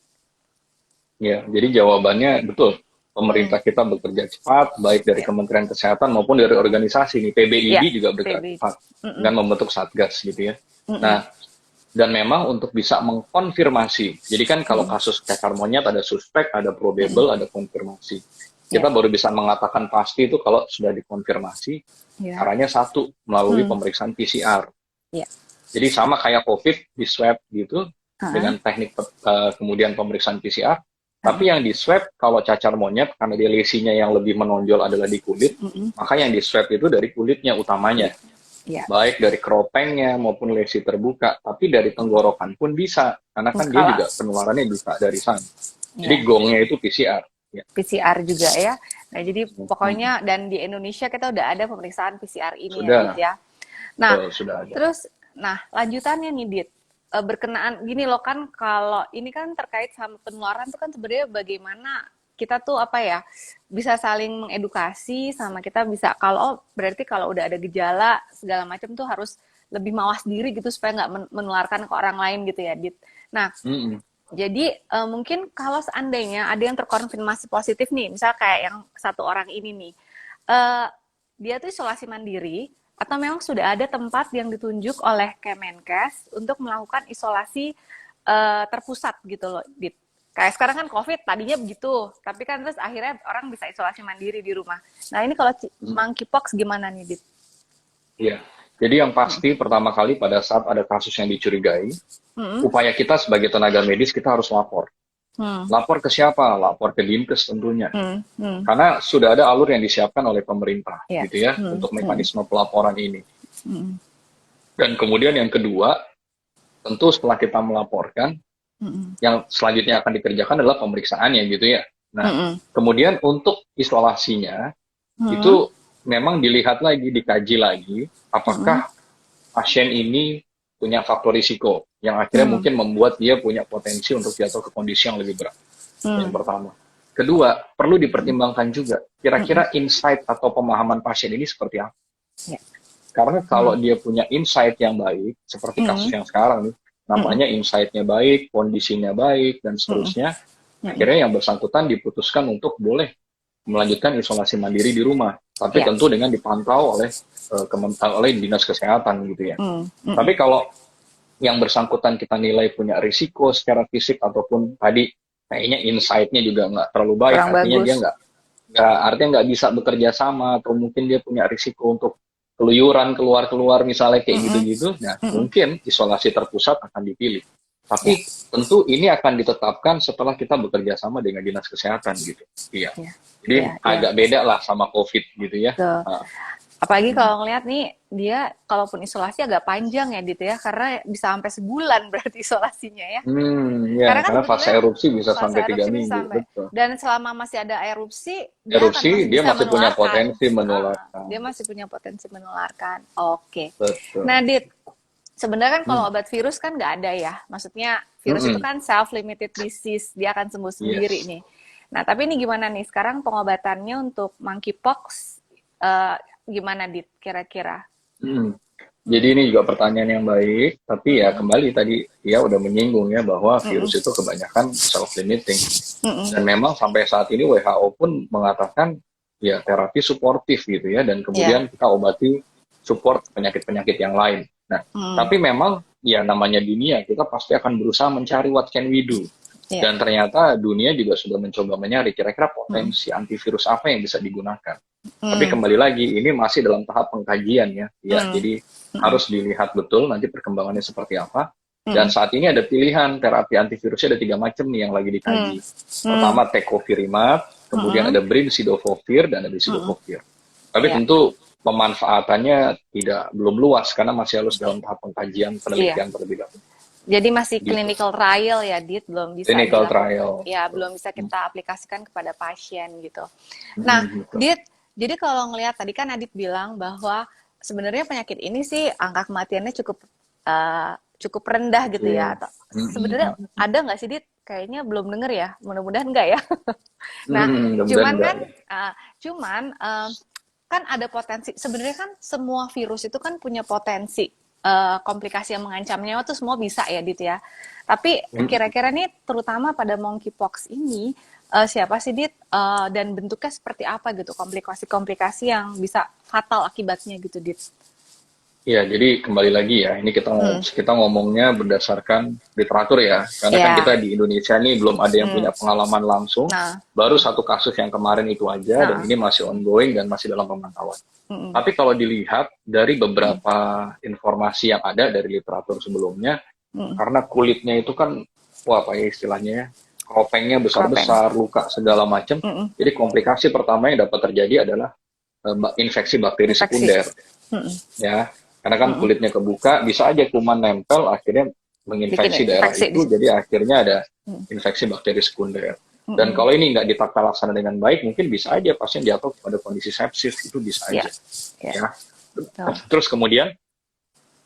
S2: Ya, jadi jawabannya betul.
S1: Mm-mm.
S2: Pemerintah kita bekerja cepat, baik dari
S1: Ya,
S2: Kementerian Kesehatan maupun dari organisasi nih. PBID
S1: ya,
S2: juga bergerak
S1: PB.
S2: cepat
S1: Mm-mm.
S2: dengan membentuk satgas gitu ya.
S1: Mm-mm.
S2: Nah, dan memang untuk bisa mengkonfirmasi. Jadi kan kalau
S1: Mm-mm.
S2: kasus cacar monyet ada suspek, ada
S1: Mm-mm.
S2: probable, ada konfirmasi.
S1: Ya,
S2: Kita baru bisa mengatakan pasti itu kalau sudah dikonfirmasi.
S1: ya,
S2: Caranya satu, melalui
S1: hmm.
S2: pemeriksaan PCR.
S1: Ya.
S2: Jadi sama kayak COVID, di swab gitu,
S1: Uh-huh.
S2: dengan teknik kemudian pemeriksaan PCR.
S1: Uh-huh.
S2: Tapi yang di swab kalau cacar monyet, karena dia lesinya yang lebih menonjol adalah di kulit,
S1: Mm-mm.
S2: maka yang di swab itu dari kulitnya utamanya.
S1: Ya.
S2: Baik dari keropengnya maupun lesi terbuka, tapi dari tenggorokan pun bisa, karena kan dia
S1: Kalau
S2: juga penularannya bisa dari sana. Jadi
S1: ya,
S2: gongnya itu PCR. Ya.
S1: PCR juga ya. Nah, jadi
S2: Hmm.
S1: pokoknya dan di Indonesia kita udah ada pemeriksaan PCR ini ya, Dit
S2: Sudah,
S1: ya. Nah,
S2: betul, sudah ada.
S1: terus lanjutannya nih Dit. Berkenaan gini loh kan, kalau ini kan terkait sama penularan tuh kan sebenarnya bagaimana kita tuh apa ya bisa saling mengedukasi, sama kita bisa kalau berarti kalau udah ada gejala segala macam tuh harus lebih mawas diri gitu supaya nggak menularkan ke orang lain gitu ya Dit. Nah,
S2: Mm-mm.
S1: jadi mungkin kalau seandainya ada yang terkonfirmasi positif nih, misal kayak yang satu orang ini nih, eh, dia tuh isolasi mandiri atau memang sudah ada tempat yang ditunjuk oleh Kemenkes untuk melakukan isolasi terpusat gitu loh, Dit. Kayak sekarang kan COVID tadinya begitu, tapi kan terus akhirnya orang bisa isolasi mandiri di rumah. Nah ini kalau monkeypox gimana nih, Dit?
S2: Iya. Jadi yang pasti pertama kali pada saat ada kasus yang dicurigai,
S1: Hmm,
S2: upaya kita sebagai tenaga medis kita harus lapor.
S1: hmm,
S2: Lapor ke siapa? Lapor ke Dinkes tentunya.
S1: hmm.
S2: Karena sudah ada alur yang disiapkan oleh pemerintah,
S1: Ya,
S2: gitu ya,
S1: hmm,
S2: untuk
S1: hmm,
S2: mekanisme pelaporan ini.
S1: hmm,
S2: Dan kemudian yang kedua, tentu setelah kita melaporkan,
S1: hmm,
S2: yang selanjutnya akan dikerjakan adalah pemeriksaannya, gitu ya. Nah,
S1: hmm,
S2: kemudian untuk isolasinya,
S1: hmm,
S2: itu memang dilihat lagi, dikaji lagi,
S1: hmm,
S2: apakah pasien ini punya faktor risiko yang akhirnya
S1: hmm,
S2: mungkin membuat dia punya potensi untuk jatuh ke kondisi yang lebih berat. Yang
S1: hmm,
S2: pertama. Kedua, perlu dipertimbangkan juga
S1: hmm,
S2: kira-kira insight atau pemahaman pasien ini seperti apa.
S1: ya,
S2: Karena kalau
S1: hmm,
S2: dia punya insight yang baik, seperti kasus
S1: hmm,
S2: yang sekarang nih,
S1: hmm,
S2: namanya insight-nya baik, kondisinya baik, dan
S1: hmm,
S2: seterusnya,
S1: hmm,
S2: akhirnya yang bersangkutan diputuskan untuk boleh melanjutkan isolasi mandiri di rumah. Tapi
S1: ya,
S2: tentu dengan dipantau oleh oleh dinas kesehatan gitu ya.
S1: hmm, hmm,
S2: Tapi kalau yang bersangkutan kita nilai punya risiko secara fisik ataupun tadi kayaknya insight-nya juga nggak terlalu baik,
S1: kurang
S2: artinya dia
S1: bagus.
S2: artinya nggak bisa bekerja sama atau mungkin dia punya risiko untuk keluyuran keluar-keluar misalnya kayak
S1: Hmm,
S2: gitu-gitu, nah
S1: hmm,
S2: mungkin isolasi terpusat akan dipilih.
S1: ya,
S2: Tapi tentu ini akan ditetapkan setelah kita bekerja sama dengan dinas kesehatan gitu. Iya.
S1: ya, ya,
S2: Jadi
S1: ya.
S2: agak beda lah sama COVID gitu ya.
S1: Tuh.
S2: Ah,
S1: Apalagi
S2: hmm.
S1: kalau ngeliat nih, dia kalaupun isolasi agak panjang ya, Dit ya, karena bisa sampai sebulan berarti isolasinya ya.
S2: Ya,
S1: Karena kan
S2: karena fase
S1: sebetulnya
S2: erupsi bisa
S1: fase
S2: sampai tiga
S1: erupsi bisa
S2: minggu,
S1: sampai,
S2: betul.
S1: dan selama masih ada erupsi, dia akan
S2: Erupsi
S1: masih
S2: dia
S1: bisa
S2: masih punya
S1: menularkan.
S2: potensi
S1: Ah,
S2: menularkan.
S1: dia masih punya potensi menularkan. Oke.
S2: Betul.
S1: Nah, Dit, sebenarnya kan kalau
S2: Hmm.
S1: obat virus kan nggak ada ya. Maksudnya virus itu
S2: Mm-mm.
S1: kan self-limited disease, dia akan sembuh sendiri
S2: Yes.
S1: nih. Nah, tapi ini gimana nih? Sekarang pengobatannya untuk monkeypox eh, gimana, Dit? Kira-kira?
S2: Hmm. Jadi ini juga pertanyaan yang baik, tapi ya
S1: Mm-mm,
S2: kembali tadi dia udah menyinggung ya bahwa
S1: mm-mm,
S2: virus itu kebanyakan self-limiting.
S1: mm-mm.
S2: Dan memang sampai saat ini WHO pun mengatakan ya terapi suportif gitu ya, dan
S1: Ya,
S2: kemudian kita obati support penyakit-penyakit yang lain. Nah,
S1: mm,
S2: tapi memang ya namanya dunia, kita pasti akan berusaha mencari what can we do.
S1: ya,
S2: Dan ternyata dunia juga sudah mencoba mencari kira-kira
S1: mm,
S2: potensi antivirus apa yang bisa digunakan. Tapi
S1: mm,
S2: kembali lagi, ini masih dalam tahap pengkajian ya. Ya,
S1: mm,
S2: jadi
S1: mm,
S2: harus dilihat betul nanti perkembangannya seperti apa. Dan
S1: mm,
S2: saat ini ada pilihan terapi antivirusnya ada 3 macam nih yang lagi
S1: mm,
S2: dikaji.
S1: mm,
S2: Pertama Tecovirimat, kemudian
S1: mm,
S2: ada Brimcidofovir dan ada
S1: mm,
S2: Brimcidofovir. Tapi
S1: ya,
S2: tentu pemanfaatannya belum luas karena masih harus dalam tahap pengkajian
S1: iya.
S2: penelitian terlebih dahulu.
S1: Jadi masih
S2: Gitu.
S1: clinical trial ya, Dit, belum bisa
S2: Clinical
S1: dilakukan.
S2: trial.
S1: Ya, belum bisa kita aplikasikan kepada pasien gitu. Nah,
S2: Gitu.
S1: Dit, jadi kalau ngelihat tadi kan Adit bilang bahwa sebenarnya penyakit ini sih angka kematiannya cukup rendah gitu
S2: Iya.
S1: ya. Atau sebenarnya ada nggak sih, Dit? Kayaknya belum denger ya. Mudah-mudahan enggak ya. Nah,
S2: Mudah-mudahan
S1: cuman
S2: enggak
S1: kan,
S2: ya.
S1: kan ada potensi. Sebenarnya kan semua virus itu kan punya potensi komplikasi yang mengancam nyawa tuh semua bisa ya, Dit ya. Tapi kira-kira nih terutama pada monkeypox ini siapa sih, Dit, dan bentuknya seperti apa gitu, komplikasi-komplikasi yang bisa fatal akibatnya gitu, Dit.
S2: Iya, jadi kembali lagi ya, ini kita ngomongnya berdasarkan literatur ya, karena kan
S1: Ya.
S2: kita di Indonesia nih belum ada yang punya pengalaman langsung,
S1: Nah,
S2: baru satu kasus yang kemarin itu aja, dan
S1: nah,
S2: ini masih ongoing dan masih dalam pemantauan.
S1: mm,
S2: Tapi kalau dilihat dari
S1: mm,
S2: beberapa informasi yang ada dari literatur sebelumnya,
S1: mm,
S2: karena kulitnya itu kan, wah apa ya istilahnya ya, kopengnya
S1: kropeng.
S2: besar-besar, luka segala macam,
S1: Mm,
S2: jadi komplikasi pertama yang dapat terjadi adalah infeksi bakteri
S1: infeksi.
S2: sekunder,
S1: Mm,
S2: ya. Karena kan
S1: mm,
S2: kulitnya kebuka, bisa aja kuman nempel, akhirnya
S1: bikin
S2: menginfeksi daerah
S1: infeksi di
S2: itu,
S1: situ.
S2: jadi akhirnya ada
S1: Mm,
S2: infeksi bakteri sekunder. Dan
S1: mm,
S2: kalau ini nggak ditata laksana dengan baik, mungkin bisa aja pasien jatuh pada kondisi sepsis, itu bisa
S1: ya,
S2: aja.
S1: ya,
S2: Ya.
S1: betul.
S2: Terus kemudian,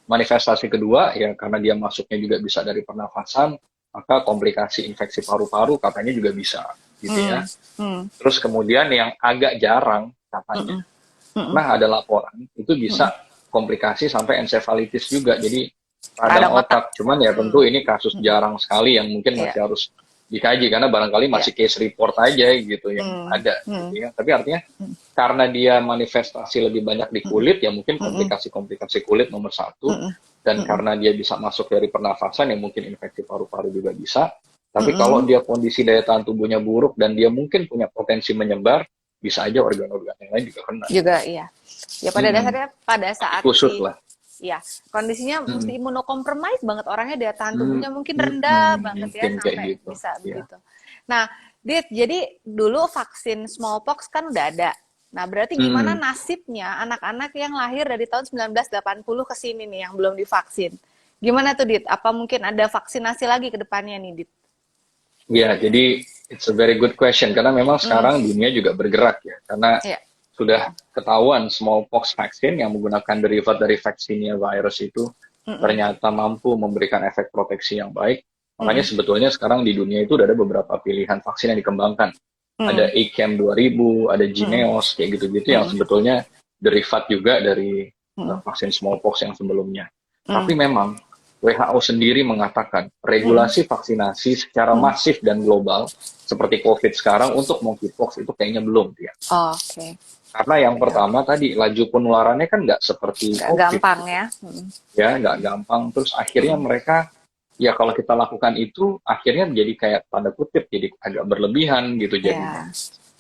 S2: manifestasi kedua, ya karena dia masuknya juga bisa dari pernafasan, maka komplikasi infeksi paru-paru katanya juga bisa, gitu ya.
S1: Mm, mm,
S2: Terus kemudian yang agak jarang katanya,
S1: mm, mm,
S2: pernah ada laporan, itu
S1: mm.
S2: bisa komplikasi sampai encephalitis juga, jadi
S1: Radang
S2: radang
S1: otak.
S2: otak. Cuman ya tentu ini kasus
S1: Mm,
S2: jarang sekali yang mungkin
S1: ya,
S2: masih harus dikaji, karena barangkali
S1: ya.
S2: masih case report aja gitu yang
S1: Mm,
S2: ada,
S1: mm,
S2: gitu ya. Tapi artinya
S1: mm,
S2: karena dia manifestasi lebih banyak di
S1: mm,
S2: kulit, ya mungkin
S1: mm,
S2: komplikasi-komplikasi kulit nomor satu,
S1: mm,
S2: dan
S1: mm,
S2: karena dia bisa masuk dari pernafasan, ya mungkin infeksi paru-paru juga bisa. Tapi kalau
S1: Mm-mm.
S2: dia kondisi daya tahan tubuhnya buruk dan dia mungkin punya potensi menyebar, bisa aja organ-organ yang lain juga kena.
S1: Juga iya. Ya pada
S2: Mm-mm.
S1: dasarnya pada
S2: Tapi
S1: saat
S2: khusus
S1: si
S2: lah.
S1: ya kondisinya
S2: Mm-mm.
S1: mesti imunokompromis banget orangnya, daya tahan
S2: Mm,
S1: tubuhnya mungkin rendah
S2: mm-mm.
S1: banget ya
S2: Mungkin kayak
S1: sampai
S2: gitu.
S1: bisa
S2: Ya.
S1: begitu. Nah, Dit, jadi dulu vaksin smallpox kan udah ada. Nah, berarti gimana
S2: Mm.
S1: nasibnya anak-anak yang lahir dari tahun 1980 ke sini nih yang belum divaksin? Gimana tuh, Dit? Apa mungkin ada vaksinasi lagi ke depannya nih, Dit?
S2: Ya, jadi it's a very good question karena memang
S1: Hmm,
S2: sekarang dunia juga bergerak ya. Karena
S1: ya.
S2: sudah ketahuan smallpox vaksin yang menggunakan derivat dari vaksinnya virus itu
S1: Mm-mm,
S2: ternyata mampu memberikan efek proteksi yang baik. Makanya
S1: mm-mm,
S2: sebetulnya sekarang di dunia itu udah ada beberapa pilihan vaksin yang dikembangkan. Ada
S1: mm,
S2: ACAM 2000, ada
S1: mm-mm,
S2: Jynneos, kayak gitu-gitu yang
S1: mm-mm,
S2: sebetulnya derivat juga dari
S1: mm-mm,
S2: vaksin smallpox yang sebelumnya.
S1: mm-mm,
S2: Tapi memang WHO sendiri mengatakan
S1: mm-mm,
S2: regulasi vaksinasi secara
S1: mm-mm.
S2: masif dan global seperti COVID sekarang untuk monkeypox itu kayaknya belum dia.
S1: Oke,
S2: Karena yang
S1: oke, oke.
S2: pertama tadi laju penularannya kan nggak seperti
S1: Nggak
S2: COVID
S1: gampang
S2: gitu.
S1: ya. Mm-mm,
S2: Ya, nggak gampang. Terus akhirnya
S1: mm-mm,
S2: mereka, ya kalau kita lakukan itu, akhirnya jadi kayak tanda kutip, jadi agak berlebihan gitu jadinya.
S1: ya,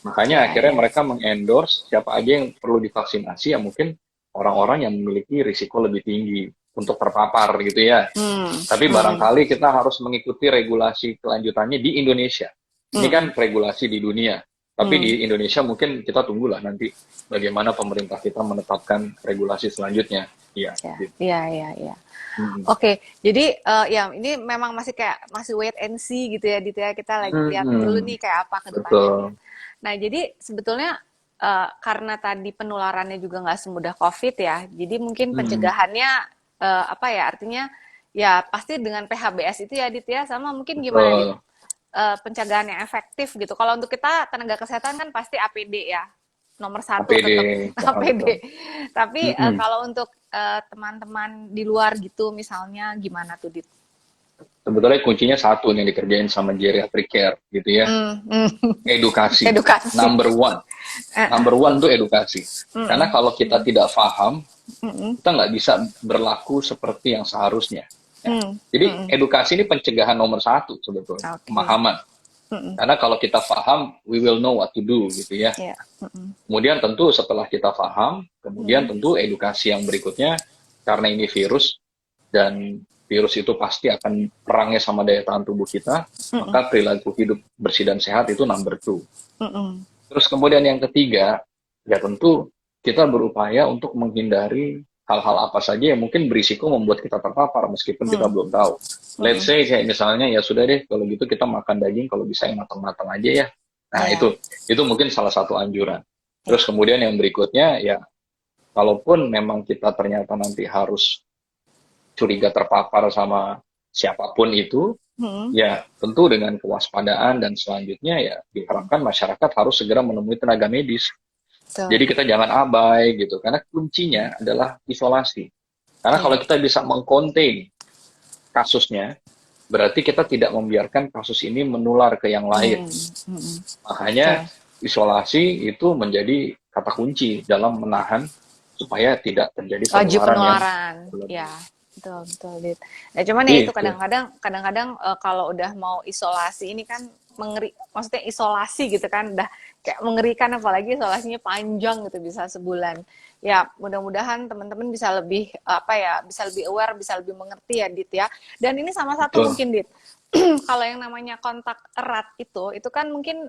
S2: Makanya
S1: ya,
S2: akhirnya
S1: ya.
S2: mereka mengendorse siapa aja yang perlu divaksinasi, ya mungkin orang-orang yang memiliki risiko lebih tinggi untuk terpapar gitu ya.
S1: Hmm,
S2: Tapi
S1: hmm,
S2: barangkali kita harus mengikuti regulasi kelanjutannya di Indonesia. Ini
S1: hmm,
S2: kan regulasi di dunia. Tapi di
S1: hmm.
S2: Indonesia mungkin kita tunggulah nanti bagaimana pemerintah kita menetapkan regulasi selanjutnya. Iya,
S1: Ya,
S2: gitu.
S1: ya, ya, ya.
S2: Mm-mm.
S1: Oke, jadi ya ini memang masih kayak masih wait and see gitu ya, Dit ya. Kita lagi lihat dulu
S2: Mm-mm.
S1: nih kayak apa ke depannya, Dit.
S2: Betul,
S1: Nah, jadi sebetulnya karena tadi penularannya juga nggak semudah COVID ya, jadi mungkin
S2: mm-mm.
S1: pencegahannya apa ya? Artinya ya pasti dengan PHBS itu ya, Dit ya. Sama mungkin gimana, Dit?
S2: Betul.
S1: Pencegahan yang efektif gitu. Kalau untuk kita tenaga kesehatan kan pasti APD ya, nomor satu
S2: APD,
S1: tetap
S2: ah, betul.
S1: APD. Tapi
S2: Mm-mm.
S1: kalau untuk teman-teman di luar gitu misalnya gimana tuh, Dit?
S2: Sebetulnya kuncinya satu yang dikerjain sama geriatric care gitu ya,
S1: Hmm, hmm.
S2: edukasi.
S1: Edukasi.
S2: Number one,
S1: Eh,
S2: number one tuh edukasi. Karena
S1: mm,
S2: kalau kita tidak paham,
S1: mm,
S2: kita nggak bisa berlaku seperti yang seharusnya. Ya.
S1: mm,
S2: Jadi
S1: mm.
S2: edukasi ini pencegahan nomor satu sebetulnya,
S1: Oke.
S2: pemahaman.
S1: Mm,
S2: Karena kalau kita paham, we will know what to do gitu ya.
S1: ya. Mm,
S2: Kemudian tentu setelah kita paham, kemudian
S1: mm,
S2: tentu edukasi yang berikutnya, karena ini virus dan virus itu pasti akan perangnya sama daya tahan tubuh kita, maka
S1: mm,
S2: perilaku hidup bersih dan sehat itu number two.
S1: mm,
S2: Terus kemudian yang ketiga, ya tentu kita berupaya untuk menghindari hal-hal apa saja yang mungkin berisiko membuat kita terpapar meskipun kita
S1: mm,
S2: belum tahu. Let's
S1: mm.
S2: say kayak misalnya ya sudah deh kalau gitu kita makan daging kalau bisa yang matang-matang aja ya. Nah,
S1: Ya,
S2: itu mungkin salah satu anjuran. Terus
S1: ya.
S2: kemudian yang berikutnya ya kalaupun memang kita ternyata nanti harus curiga terpapar sama siapapun itu,
S1: Mm,
S2: ya tentu dengan kewaspadaan dan selanjutnya ya diharapkan masyarakat harus segera menemui tenaga medis.
S1: betul.
S2: Jadi kita jangan abai gitu, karena kuncinya adalah isolasi. Karena kalau
S1: Iya.
S2: kita bisa mengcontain kasusnya, berarti kita tidak membiarkan kasus ini menular ke yang lain.
S1: Mm, mm,
S2: Makanya
S1: betul.
S2: isolasi itu menjadi kata kunci dalam menahan supaya tidak terjadi
S1: Laju
S2: penularan yang
S1: penularan, ya,
S2: berlebih.
S1: betul betul, Dit. Nah cuman ya itu
S2: Gitu.
S1: kadang-kadang kalau udah mau isolasi ini kan maksudnya isolasi gitu kan udah kayak mengerikan, apalagi isolasinya panjang gitu bisa sebulan. Ya mudah-mudahan teman-teman bisa lebih apa ya, bisa lebih aware, bisa lebih mengerti ya, Dit ya. Dan ini sama satu
S2: Betul.
S1: mungkin, Dit, kalau yang namanya kontak erat itu kan mungkin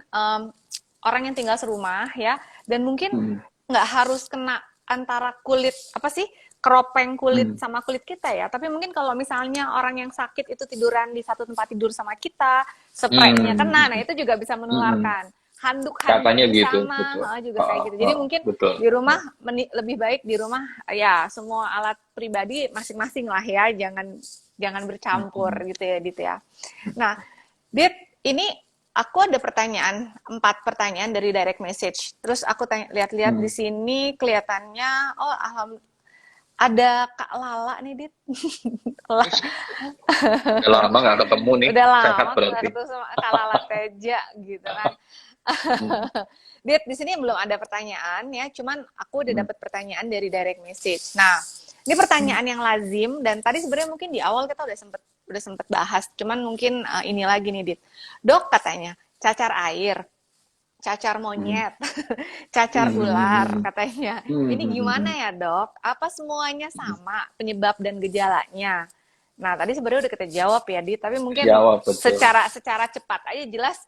S1: orang yang tinggal serumah ya, dan mungkin
S2: Hmm.
S1: nggak harus kena antara kulit apa sih, keropeng kulit
S2: Hmm.
S1: sama kulit kita ya, tapi mungkin kalau misalnya orang yang sakit itu tiduran di satu tempat tidur sama kita, spraynya kena, nah
S2: Hmm.
S1: itu juga bisa
S2: Hmm.
S1: menularkan. Handuk-handuk
S2: Katanya gitu,
S1: bersama
S2: betul.
S1: juga kayak gitu. Jadi mungkin
S2: Betul.
S1: di rumah lebih baik di rumah ya semua alat pribadi masing-masing lah ya, jangan jangan bercampur
S2: Hmm.
S1: gitu ya, Dit ya. Nah, Dit, ini aku ada pertanyaan, 4 pertanyaan dari direct message. Terus aku lihat-lihat di
S2: Hmm.
S1: sini kelihatannya, oh ada Kak Lala nih, Dit.
S2: Udah lama nggak ketemu nih,
S1: Udah
S2: sehat
S1: lama nggak
S2: berarti.
S1: ketemu sama Kak Lala Teja gitu kan.
S2: Hmm.
S1: Dit, di sini belum ada pertanyaan ya, cuman aku udah
S2: Hmm.
S1: dapat pertanyaan dari direct message. Nah, ini
S2: Hmm.
S1: pertanyaan yang lazim dan tadi sebenarnya mungkin di awal kita udah sempet bahas. Cuman mungkin ini lagi nih, Dit. Dok katanya cacar air, cacar
S2: Hmm.
S1: monyet, cacar ular
S2: Hmm.
S1: katanya.
S2: Hmm.
S1: Ini
S2: Hmm. Hmm.
S1: gimana
S2: Hmm.
S1: ya, Dok? Apa semuanya
S2: Hmm.
S1: sama penyebab dan gejalanya? Nah, tadi sebenarnya udah kita jawab ya, Dit, tapi mungkin
S2: Jawab betul.
S1: secara cepat aja jelas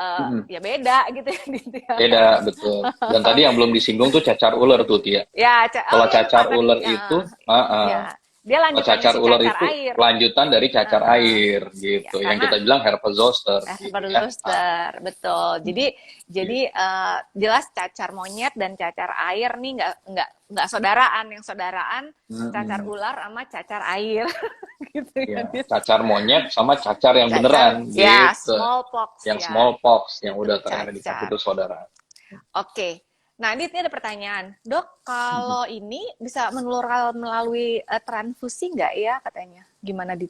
S2: Hmm.
S1: ya beda gitu ya, Dit ya.
S2: Beda betul. Dan tadi yang belum disinggung tuh cacar ular tuh Tia.
S1: Ya, oh
S2: Kalau
S1: iya lupa
S2: cacar
S1: tadi.
S2: ular
S1: Ya,
S2: itu,
S1: ya. Dia
S2: kalau
S1: lanjutannya
S2: cacar
S1: si
S2: ular
S1: cacar
S2: itu
S1: air.
S2: lanjutan dari cacar
S1: Heeh.
S2: air
S1: Ya,
S2: gitu. Yang
S1: karena
S2: kita bilang herpes zoster gitu ya.
S1: Herpetozoster, betul. Jadi
S2: Gitu.
S1: jelas cacar monyet dan cacar air nih nggak saudaraan. Yang saudaraan cacar
S2: Mm-mm.
S1: ular sama cacar air, gitu ya.
S2: Ya, cacar monyet sama cacar yang
S1: Cacar,
S2: beneran
S1: ya
S2: gitu.
S1: smallpox
S2: Yang
S1: ya,
S2: smallpox yang
S1: itu
S2: udah tereradikat
S1: cacar.
S2: itu saudara.
S1: Oke. Nah, ini ada pertanyaan. Dok, kalau ini bisa menular melalui transfusi nggak ya katanya? Gimana di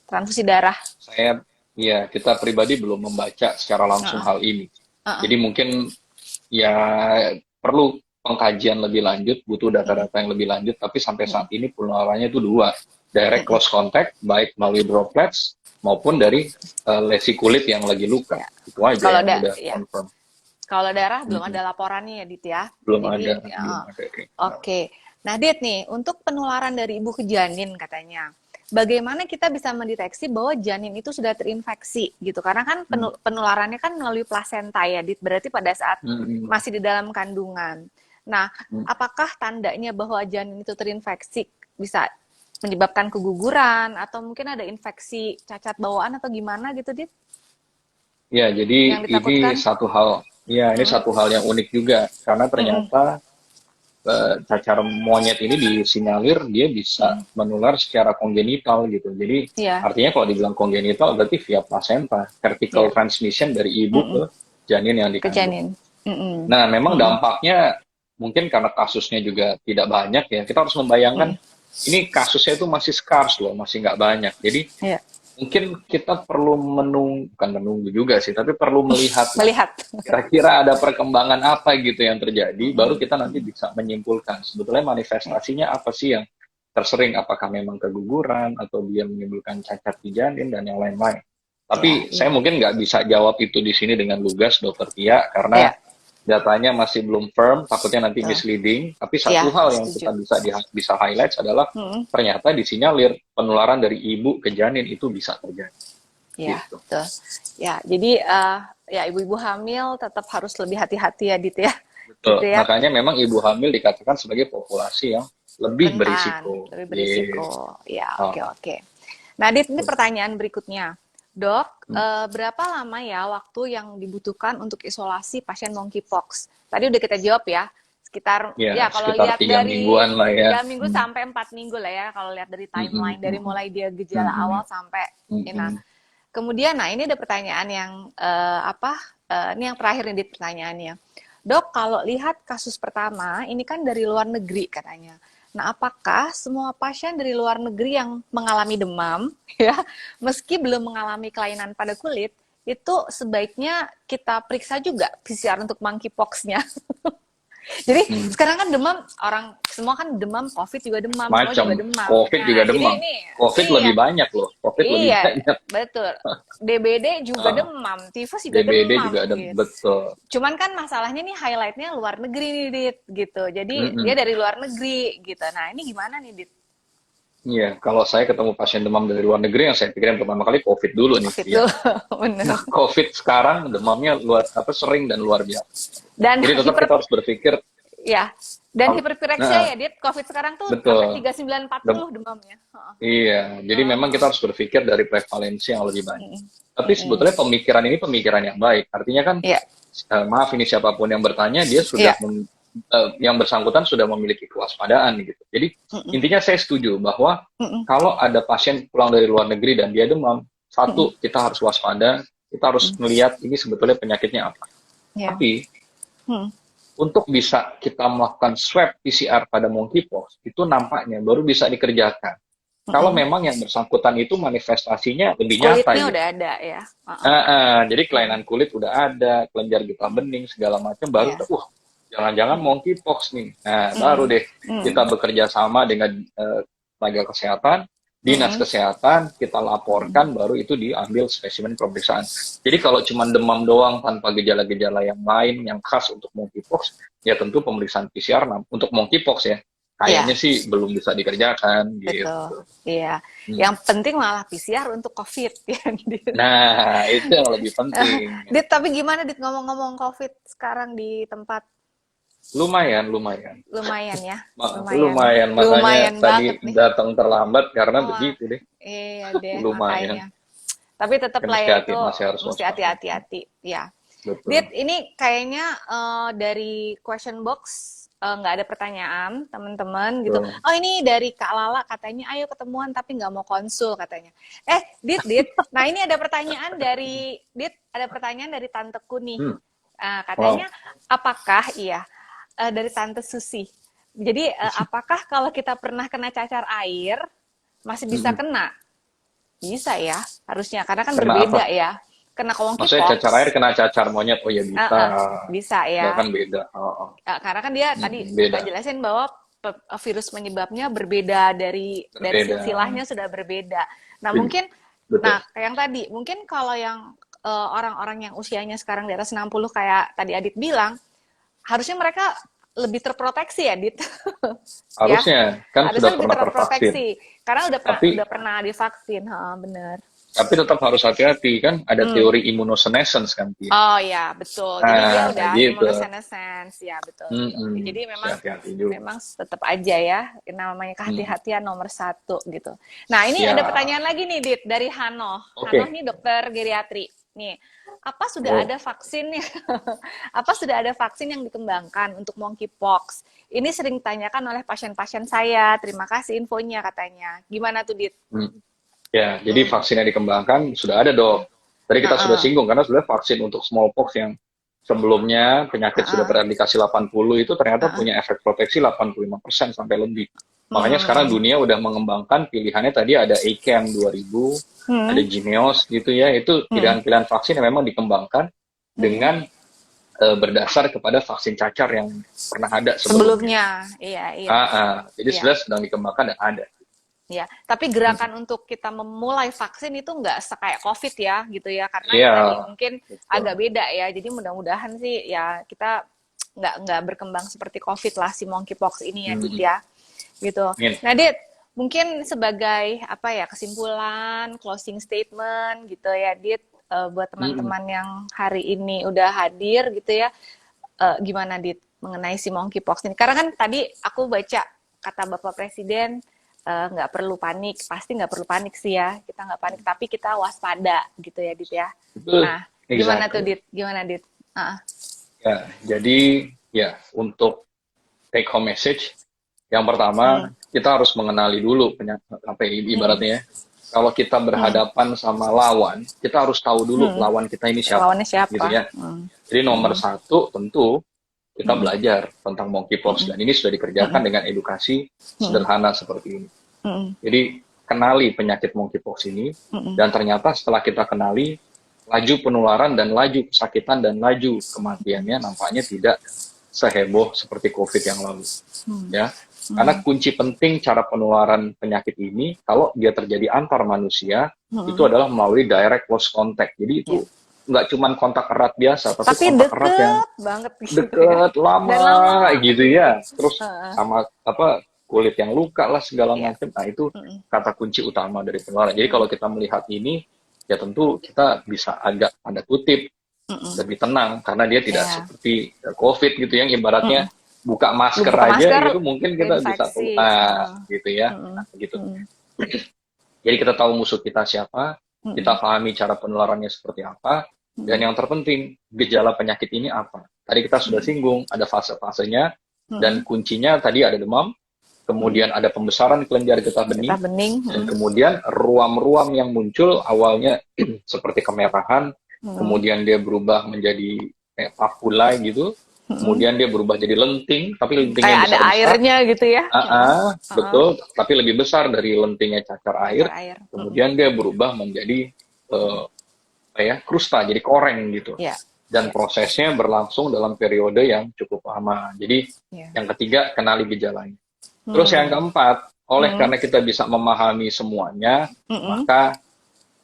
S1: transfusi darah?
S2: Saya, ya kita pribadi belum membaca secara langsung
S1: Heeh,
S2: hal ini.
S1: heeh,
S2: Jadi mungkin ya perlu pengkajian lebih lanjut, butuh
S1: heeh,
S2: data-data yang lebih lanjut, tapi sampai
S1: heeh,
S2: saat ini penularannya itu dua, direct
S1: heeh.
S2: close contact, baik melalui droplets maupun dari lesi kulit yang lagi luka.
S1: Ya.
S2: Itu aja
S1: Kalau
S2: yang udah
S1: ya,
S2: confirm.
S1: kalau darah belum
S2: Mm-mm.
S1: ada laporannya ya, Dit ya.
S2: Belum ada,
S1: Jadi,
S2: belum
S1: ya,
S2: ada.
S1: oke. Nah, Dit nih, untuk penularan dari ibu ke janin katanya. Bagaimana kita bisa mendeteksi bahwa janin itu sudah terinfeksi gitu? Karena kan
S2: Mm.
S1: penularannya kan melalui plasenta ya, Dit. Berarti pada saat
S2: Mm-mm.
S1: masih di dalam kandungan. Nah,
S2: Mm.
S1: apakah tandanya bahwa janin itu terinfeksi bisa menyebabkan keguguran atau mungkin ada infeksi cacat bawaan atau gimana gitu, Dit?
S2: Ya, jadi
S1: Yang
S2: ini
S1: ditakutkan?
S2: satu hal, ya ini
S1: Mm-mm.
S2: satu hal yang unik juga, karena
S1: Mm-mm.
S2: ternyata cacar monyet ini disinyalir dia bisa
S1: Mm-mm.
S2: menular secara kongenital gitu. Jadi
S1: Iya,
S2: artinya kalau dibilang kongenital berarti via placenta, vertical
S1: iya.
S2: transmission dari ibu ke
S1: Mm-mm.
S2: janin yang
S1: Ke
S2: dikandung.
S1: janin. Mm-mm.
S2: Nah, memang
S1: Mm-mm.
S2: dampaknya mungkin karena kasusnya juga tidak banyak ya. Kita harus membayangkan
S1: Mm-mm.
S2: ini kasusnya itu masih scarce loh, masih nggak banyak. Jadi
S1: Iya.
S2: mungkin kita perlu bukan menunggu juga sih, tapi perlu melihat lah
S1: Melihat.
S2: kira-kira ada perkembangan apa gitu yang terjadi, baru
S1: Mm-mm.
S2: kita nanti bisa menyimpulkan sebetulnya
S1: Ya.
S2: manifestasinya apa sih yang tersering, apakah memang keguguran atau dia menimbulkan cacat di janin dan yang lain-lain.
S1: Ya,
S2: Tapi saya
S1: iya.
S2: mungkin nggak bisa jawab itu di sini dengan lugas, Dokter Tia, karena
S1: Ya,
S2: datanya masih belum firm, takutnya nanti
S1: betul.
S2: misleading. Tapi
S1: Ya,
S2: satu hal yang
S1: setuju.
S2: kita bisa highlight adalah
S1: Mm-mm.
S2: ternyata disinyalir penularan dari ibu ke janin itu bisa terjadi.
S1: Ya,
S2: Gitu.
S1: betul. Ya, jadi ya ibu-ibu hamil tetap harus lebih hati-hati ya, Dit ya.
S2: Betul.
S1: Gitu ya.
S2: Makanya memang ibu hamil dikatakan sebagai populasi yang lebih
S1: Rentan,
S2: berisiko.
S1: lebih
S2: Gitu.
S1: berisiko. Ya,
S2: Oh.
S1: oke, oke. Nah, Dit, ini pertanyaan berikutnya. Dok,
S2: Hmm.
S1: berapa lama ya waktu yang dibutuhkan untuk isolasi pasien monkeypox? Tadi udah kita jawab ya, sekitar
S2: Ya,
S1: ya kalau
S2: sekitar
S1: lihat
S2: 3 mingguan
S1: dari
S2: lah ya.
S1: 3 minggu sampai 4 minggu lah ya, kalau lihat dari
S2: Mm-mm,
S1: timeline dari
S2: mm-mm,
S1: mulai dia gejala
S2: mm-mm,
S1: awal sampai nah.
S2: mm-mm.
S1: Kemudian, nah ini ada pertanyaan yang apa? Ini yang terakhir nih di pertanyaannya. Dok, kalau lihat kasus pertama, ini kan dari luar negeri katanya. Nah, apakah semua pasien dari luar negeri yang mengalami demam, ya, meski belum mengalami kelainan pada kulit, itu sebaiknya kita periksa juga PCR untuk monkeypox-nya? Jadi
S2: Hmm.
S1: sekarang kan demam, orang semua kan demam, COVID juga demam, semua juga
S2: Macam
S1: demam.
S2: COVID
S1: Nah,
S2: juga
S1: jadi
S2: demam.
S1: ini,
S2: COVID
S1: iya,
S2: lebih banyak loh. COVID lebih
S1: iya,
S2: banyak.
S1: betul. DBD juga
S2: Ah,
S1: demam, tifus juga
S2: DBD
S1: demam
S2: juga ada,
S1: gitu.
S2: betul.
S1: Cuman kan masalahnya nih highlightnya luar negeri nih, Dit, gitu. Jadi dia
S2: Mm-mm.
S1: dari luar negeri gitu. Nah, ini gimana nih, Dit?
S2: Iya, kalau saya ketemu pasien demam dari luar negeri, yang saya pikirin pertama kali COVID dulu nih.
S1: COVID
S2: Iya.
S1: dulu, bener.
S2: Nah, COVID sekarang demamnya sering dan luar biasa.
S1: Dan
S2: Jadi tetap kita harus berpikir,
S1: ya, dan
S2: nah,
S1: hiperpireksia ya, Dit. COVID sekarang tuh sampai
S2: betul.
S1: 3940 demamnya. Heeh.
S2: Iya, jadi memang kita harus berpikir dari prevalensi yang lebih banyak.
S1: Heeh.
S2: Tapi
S1: Heeh.
S2: sebetulnya pemikiran ini pemikiran yang baik. Artinya kan,
S1: Iya,
S2: maaf ini siapapun yang bertanya, dia sudah
S1: iya.
S2: yang bersangkutan sudah memiliki kewaspadaan gitu. Jadi
S1: Heeh.
S2: intinya saya setuju bahwa
S1: Heeh.
S2: kalau ada pasien pulang dari luar negeri dan dia demam,
S1: Heeh.
S2: satu kita harus waspada, kita harus melihat ini sebetulnya penyakitnya apa.
S1: Iya.
S2: Tapi
S1: Heeh.
S2: untuk bisa kita melakukan swab PCR pada monkeypox itu nampaknya baru bisa dikerjakan kalau
S1: Heeh.
S2: memang yang bersangkutan itu manifestasinya lebih nyata
S1: Kulitnya
S2: gitu.
S1: udah ada ya. Heeh.
S2: Jadi kelainan kulit udah ada, kelenjar getah bening segala macam, baru
S1: Iya.
S2: jangan-jangan monkeypox nih. Nah, baru
S1: Heeh.
S2: deh
S1: Heeh.
S2: kita bekerja sama dengan tenaga kesehatan Dinas Kesehatan, kita laporkan, baru itu diambil spesimen pemeriksaan. Jadi kalau cuma demam doang tanpa gejala-gejala yang lain yang khas untuk monkeypox, ya tentu pemeriksaan PCR untuk monkeypox ya,
S1: Iya,
S2: kayaknya sih belum bisa dikerjakan
S1: betul.
S2: gitu.
S1: Iya.
S2: Hmm.
S1: Yang penting malah PCR untuk COVID ya, Dit.
S2: Nah, itu yang lebih penting.
S1: Dit, tapi gimana Dit ngomong-ngomong COVID sekarang di tempat?
S2: Lumayan, lumayan.
S1: Lumayan ya, lumayan.
S2: Lumayan, makanya
S1: Lumayan
S2: tadi
S1: banget nih.
S2: datang terlambat karena
S1: Wah,
S2: begitu deh.
S1: iya deh
S2: Lumayan.
S1: makanya. Tapi tetap
S2: Kan
S1: lah
S2: mesti
S1: ya
S2: hati,
S1: itu
S2: masih harus
S1: mesti
S2: waspada.
S1: hati-hati ya. Dit,
S2: Betul.
S1: ini kayaknya dari question box nggak ada pertanyaan, teman-teman gitu.
S2: Betul.
S1: Oh, ini dari Kak Lala katanya, ayo ketemuan tapi nggak mau konsul katanya. Dit. Nah ini ada pertanyaan dari Dit, ada pertanyaan dari Tanteku nih.
S2: Hmm.
S1: Katanya,
S2: Wow.
S1: apakah iya dari Tante Susi. Jadi apakah kalau kita pernah kena cacar air masih bisa
S2: Mm-mm.
S1: kena? Bisa ya, harusnya karena kan
S2: Karena apa?
S1: berbeda ya. Kena
S2: Maksudnya
S1: monkeypox.
S2: cacar air kena cacar monyet? Oh ya bisa.
S1: Bisa
S2: Nggak
S1: ya.
S2: kan beda. Oh, oh.
S1: Karena kan dia tadi Kakak
S2: Beda.
S1: jelasin bahwa virus penyebabnya berbeda dari
S2: Berbeda.
S1: silsilahnya sudah berbeda. Nah,
S2: Betul.
S1: mungkin
S2: Betul.
S1: kayak yang tadi, mungkin kalau yang orang-orang yang usianya sekarang di atas 60 kayak tadi Adit bilang, harusnya mereka lebih terproteksi ya, Dit. Ya,
S2: Harusnya kan
S1: harusnya
S2: sudah
S1: lebih
S2: pernah tervaksin.
S1: terproteksi karena
S2: Tapi
S1: udah pernah divaksin, bener.
S2: tetap harus hati-hati kan ada
S1: Hmm.
S2: teori immunosenescence kan Tia.
S1: Oh ya, betul. Jadi dia
S2: Nah,
S1: udah
S2: gitu.
S1: immunosenescence, ya betul betul. Jadi memang
S2: Hati-hati juga.
S1: memang tetap aja ya, namanya
S2: Mm.
S1: kehati-hatian nomor satu gitu. Nah ini ada
S2: Ya,
S1: pertanyaan lagi nih, Dit, dari Hanoh. Hanoh
S2: oke.
S1: nih dokter geriatri. Nih, apa sudah
S2: Oh,
S1: ada vaksinnya? Apa sudah ada vaksin yang dikembangkan untuk monkeypox? Ini sering ditanyakan oleh pasien-pasien saya. Terima kasih infonya katanya. Gimana tuh, Dit?
S2: mm. Ya, jadi
S1: Hmm.
S2: vaksin yang dikembangkan sudah ada dok. Tadi kita sudah
S1: Heeh,
S2: singgung karena sebenarnya vaksin untuk smallpox yang sebelumnya penyakit sudah
S1: heeh,
S2: berindikasi 80 itu ternyata
S1: heeh.
S2: punya efek proteksi 85% sampai lebih. Makanya sekarang
S1: Hmm.
S2: dunia udah mengembangkan pilihannya tadi ada ACAM 2000, ada
S1: Hmm.
S2: Jynneos gitu ya. Itu
S1: Hmm.
S2: pilihan-pilihan vaksin yang memang dikembangkan
S1: Hmm.
S2: dengan berdasar kepada vaksin cacar yang pernah ada sebelumnya.
S1: Sebelumnya, iya,
S2: Jadi
S1: iya,
S2: sudah sedang dikembangkan dan ada.
S1: iya. Tapi gerakan untuk kita memulai vaksin itu nggak kayak COVID ya, gitu ya. Karena
S2: Iya,
S1: yang tadi mungkin
S2: betul.
S1: agak beda ya. Jadi mudah-mudahan sih ya kita nggak berkembang seperti COVID lah si monkeypox ini ya, Dit
S2: Hmm.
S1: ya. Gitu.
S2: Amin.
S1: Nah, Dit, mungkin sebagai apa ya kesimpulan, closing statement gitu ya, Dit, buat
S2: Mm-mm.
S1: teman-teman yang hari ini udah hadir gitu ya. Gimana Dit mengenai si monkeypox ini? Karena kan tadi aku baca kata Bapak Presiden nggak perlu panik, pasti nggak perlu panik sih ya, kita nggak panik tapi kita waspada gitu ya Dit ya.
S2: Betul,
S1: Nah, gimana tuh
S2: exactly.
S1: Dit? Gimana Dit?
S2: Ya, jadi ya untuk take home message, yang
S1: Hmm,
S2: pertama kita harus mengenali dulu apa ya,
S1: hmm,
S2: ibaratnya ya. Kalau kita
S1: hmm,
S2: berhadapan sama lawan, kita harus tahu dulu
S1: hmm.
S2: lawan kita ini siapa,
S1: Lawannya
S2: gitu
S1: siapa?
S2: ya. Jadi nomor
S1: Hmm,
S2: satu tentu kita
S1: hmm,
S2: belajar tentang monkeypox
S1: hmm,
S2: dan ini sudah dikerjakan
S1: hmm,
S2: dengan edukasi
S1: hmm,
S2: sederhana seperti ini.
S1: hmm,
S2: Jadi kenali penyakit monkeypox ini
S1: hmm,
S2: dan ternyata setelah kita kenali laju penularan dan laju kesakitan dan laju kematiannya nampaknya tidak seheboh seperti COVID yang lalu. Ya, karena kunci penting cara penularan penyakit ini kalau dia terjadi antar manusia itu
S1: hmm.
S2: adalah melalui direct close contact. Jadi itu
S1: Ya.
S2: nggak cuma kontak erat biasa, tapi
S1: Tapi
S2: kontak erat yang
S1: deket banget gitu ya.
S2: deket,
S1: Dan lama.
S2: lama gitu ya. Terus
S1: Heeh,
S2: sama apa kulit yang luka lah segala
S1: ya.
S2: macam. Nah itu
S1: Hmm,
S2: kata kunci utama dari penularan. Jadi kalau kita melihat ini, ya tentu kita bisa agak tanda kutip
S1: hmm,
S2: lebih tenang karena dia tidak
S1: ya.
S2: seperti COVID gitu yang
S1: Hmm.
S2: ibaratnya buka masker
S1: Buka
S2: aja
S1: masker,
S2: gitu mungkin kita bisa
S1: infeksi.
S2: gitu ya.
S1: Hmm,
S2: Nah, gitu.
S1: hmm,
S2: Jadi kita tahu musuh kita siapa,
S1: hmm,
S2: kita pahami cara penularannya seperti apa, dan
S1: hmm,
S2: yang terpenting gejala penyakit ini apa. Tadi kita sudah singgung ada fase-fasenya dan
S1: hmm,
S2: kuncinya tadi ada demam,
S1: hmm.
S2: kemudian ada pembesaran kelenjar getah
S1: Getah
S2: benih,
S1: bening.
S2: dan kemudian ruam-ruam yang muncul awalnya seperti kemerahan,
S1: Hmm,
S2: kemudian dia berubah menjadi kayak papula gitu,
S1: hmm.
S2: kemudian dia berubah jadi lenting, tapi lentingnya
S1: Kayak ada
S2: besar-besar.
S1: airnya gitu ya.
S2: Betul, tapi lebih besar dari lentingnya cacar air.
S1: Cacar air.
S2: Kemudian dia berubah menjadi apa ya, krusta, jadi koreng gitu.
S1: Ya,
S2: Dan
S1: ya,
S2: prosesnya berlangsung dalam periode yang cukup lama. Jadi
S1: ya.
S2: yang ketiga kenali gejalanya. Terus yang
S1: Hmm,
S2: keempat, oleh karena kita bisa memahami semuanya,
S1: Mm-mm.
S2: maka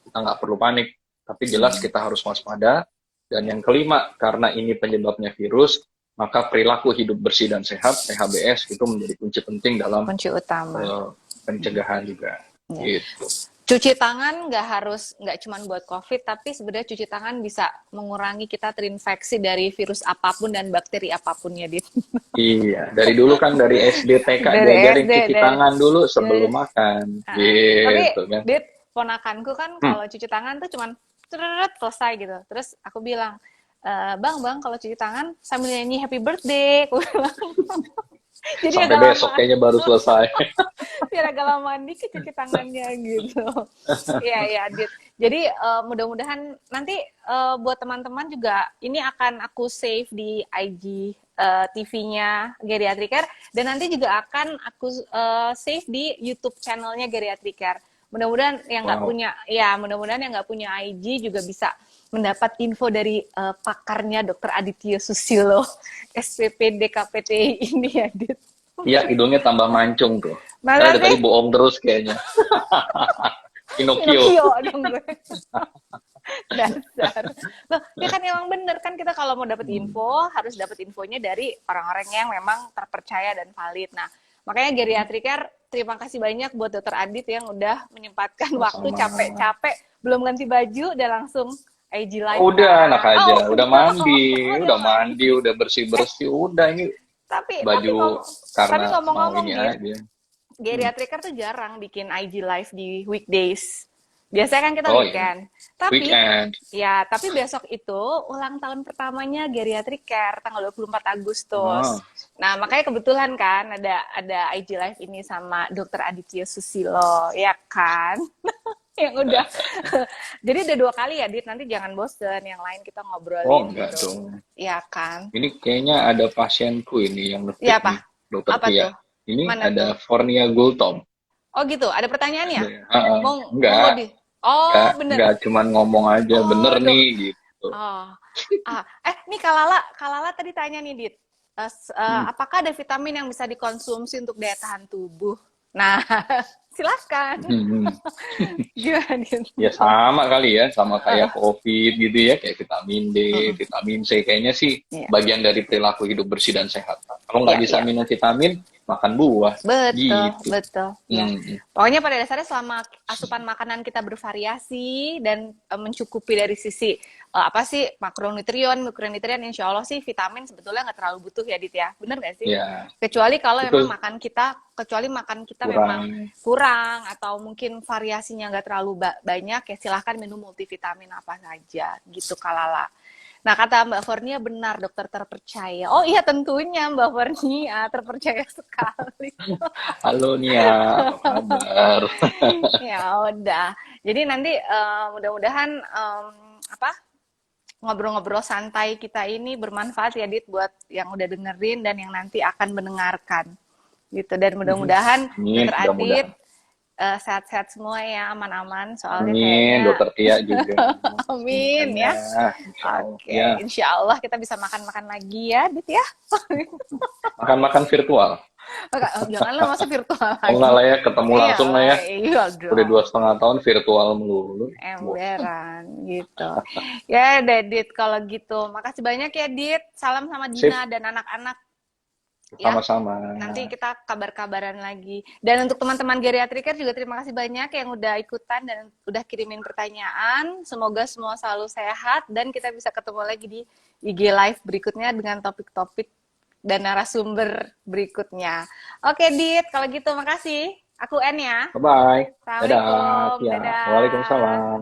S2: kita nggak perlu panik. Tapi jelas kita harus waspada. Dan yang kelima, karena ini penyebabnya virus, maka perilaku hidup bersih dan sehat, PHBS, itu menjadi kunci penting dalam
S1: Kunci utama.
S2: pencegahan juga.
S1: Ya.
S2: Gitu.
S1: Cuci tangan nggak cuma buat COVID, tapi sebenarnya cuci tangan bisa mengurangi kita terinfeksi dari virus apapun dan bakteri apapun ya, Dit.
S2: Iya, dari dulu kan dari SD TK
S1: Dari
S2: diajarin
S1: SD,
S2: cuci tangan dulu sebelum
S1: dari-
S2: makan,
S1: Tapi,
S2: gitu kan.
S1: Dit, ponakanku kan
S2: Hmm,
S1: kalau cuci tangan tuh cuman ceret, selesai gitu. Terus aku bilang, Bang, kalau cuci tangan sambil nyanyi Happy Birthday. Aku bilang. Jadi
S2: sampai
S1: agak
S2: besok
S1: lamaan.
S2: kayaknya baru selesai.
S1: Biar agak lamaan dikit cuci tangannya gitu. Iya, ya, Dit. Jadi mudah-mudahan nanti buat teman-teman juga ini akan aku save di IG TV-nya Geriatriker dan nanti juga akan aku save di YouTube channelnya Geriatriker. Mudah-mudahan yang nggak
S2: Wow.
S1: punya, ya mudah-mudahan yang nggak punya IG juga bisa mendapat info dari pakarnya Dr. Aditya Susilo, SPP DKPTI ini ya, Dit.
S2: Iya, hidungnya tambah mancung tuh.
S1: Masa
S2: Dari tadi
S1: sih?
S2: bohong terus kayaknya. Pinocchio.
S1: Pinocchio dong gue. Dasar. Loh, ya kan emang bener kan kita kalau mau dapat info harus dapat infonya dari orang-orang yang memang terpercaya dan valid. Nah, makanya Geriatriker terima kasih banyak buat Dokter Adit yang udah menyempatkan waktu
S2: Sama-sama.
S1: capek-capek belum ganti baju udah langsung IG live.
S2: Udah
S1: kan.
S2: enak aja,
S1: Oh,
S2: udah mandi,
S1: oh,
S2: udah mandi, udah bersih-bersih, udah ini
S1: Tapi
S2: baju
S1: tapi
S2: karena mau
S1: ngomong-ngomong
S2: ini
S1: Dit,
S2: aja.
S1: Geriatriker tuh jarang bikin IG live di weekdays. Biasanya kan kita
S2: Oh iya,
S1: weekend. Tapi
S2: weekend.
S1: ya, tapi besok itu ulang tahun pertamanya Geriatric Care tanggal 24 Agustus.
S2: Oh,
S1: Nah, makanya kebetulan kan ada IG live ini sama Dr. Aditya Susilo, ya kan? Yang udah. Jadi udah 2 kali ya, Dit. Nanti jangan bosen, yang lain kita
S2: oh
S1: ngobrolin
S2: enggak
S1: gitu.
S2: dong.
S1: Ya kan?
S2: Ini kayaknya ada pasienku ini yang
S1: Ya
S2: ngetik
S1: apa?
S2: nih, Dokter
S1: Apa
S2: Tia.
S1: tuh?
S2: Ini
S1: Mana
S2: ada
S1: tuh?
S2: Fornia Gultom.
S1: Oh gitu, ada pertanyaannya? Mau
S2: Enggak,
S1: di. Oh, bener.
S2: enggak, cuman ngomong aja, bener
S1: Oh,
S2: nih gitu.
S1: Oh, nih Kalala tadi tanya nih, Dit. Apakah ada vitamin yang bisa dikonsumsi untuk daya tahan tubuh? Nah, silakan.
S2: Hmm.
S1: Gimana, Dit?
S2: Ya sama kali ya, sama kayak
S1: Uh,
S2: COVID gitu ya, kayak vitamin D, vitamin C, kayaknya sih
S1: Iya,
S2: bagian dari perilaku hidup bersih dan sehat. Kalau nggak
S1: iya,
S2: bisa
S1: iya.
S2: minum vitamin, makan buah,
S1: Betul,
S2: gitu.
S1: betul. Ya.
S2: Hmm.
S1: Pokoknya pada dasarnya selama asupan makanan kita bervariasi dan mencukupi dari sisi apa sih makronutrien, mikronutrien, insya Allah sih vitamin sebetulnya nggak terlalu butuh ya, Dit ya. Bener nggak sih?
S2: Ya,
S1: Kecuali kalau
S2: betul.
S1: memang kecuali makan kita memang
S2: Kurang.
S1: kurang atau mungkin variasinya nggak terlalu banyak, ya silahkan minum multivitamin apa saja gitu Kalala. Nah, kata Mbak Fornia benar, dokter terpercaya. Oh iya, tentunya Mbak Fornia terpercaya sekali.
S2: Halo Nia, apa kabar?
S1: Ya udah. Jadi nanti mudah-mudahan apa ngobrol-ngobrol santai kita ini bermanfaat ya, Dit, buat yang udah dengerin dan yang nanti akan mendengarkan gitu. Dan mudah-mudahan
S2: Amin,
S1: Dokter Adit
S2: mudah-mudahan.
S1: sehat-sehat semua ya, aman-aman. Soalnya
S2: Amin,
S1: kayaknya
S2: Dokter Tia juga.
S1: amin ya.
S2: Semuanya, insya Allah.
S1: Oke,
S2: Ya,
S1: insya Allah kita bisa makan-makan lagi ya, Dit ya.
S2: makan-makan virtual.
S1: Janganlah masa virtual
S2: Oh enggak
S1: lagi.
S2: lah ya, ketemu langsung lah ya.
S1: Iya
S2: Udah
S1: dong.
S2: 2,5 tahun virtual melulu.
S1: Emberan gitu. Ya, Dit, kalau gitu. Makasih banyak ya, Dit. Salam sama
S2: Sip,
S1: Dina dan anak-anak ya.
S2: sama-sama.
S1: Nanti kita kabar-kabaran lagi. Dan untuk teman-teman geriatriker juga terima kasih banyak yang udah ikutan dan udah kirimin pertanyaan. Semoga semua selalu sehat dan kita bisa ketemu lagi di IG Live berikutnya dengan topik-topik dan narasumber berikutnya. Oke, Dit, kalau gitu makasih. Aku N ya.
S2: Bye-bye. Dadah.
S1: Assalamualaikum.
S2: Ya.
S1: Dadah.
S2: Waalaikumsalam.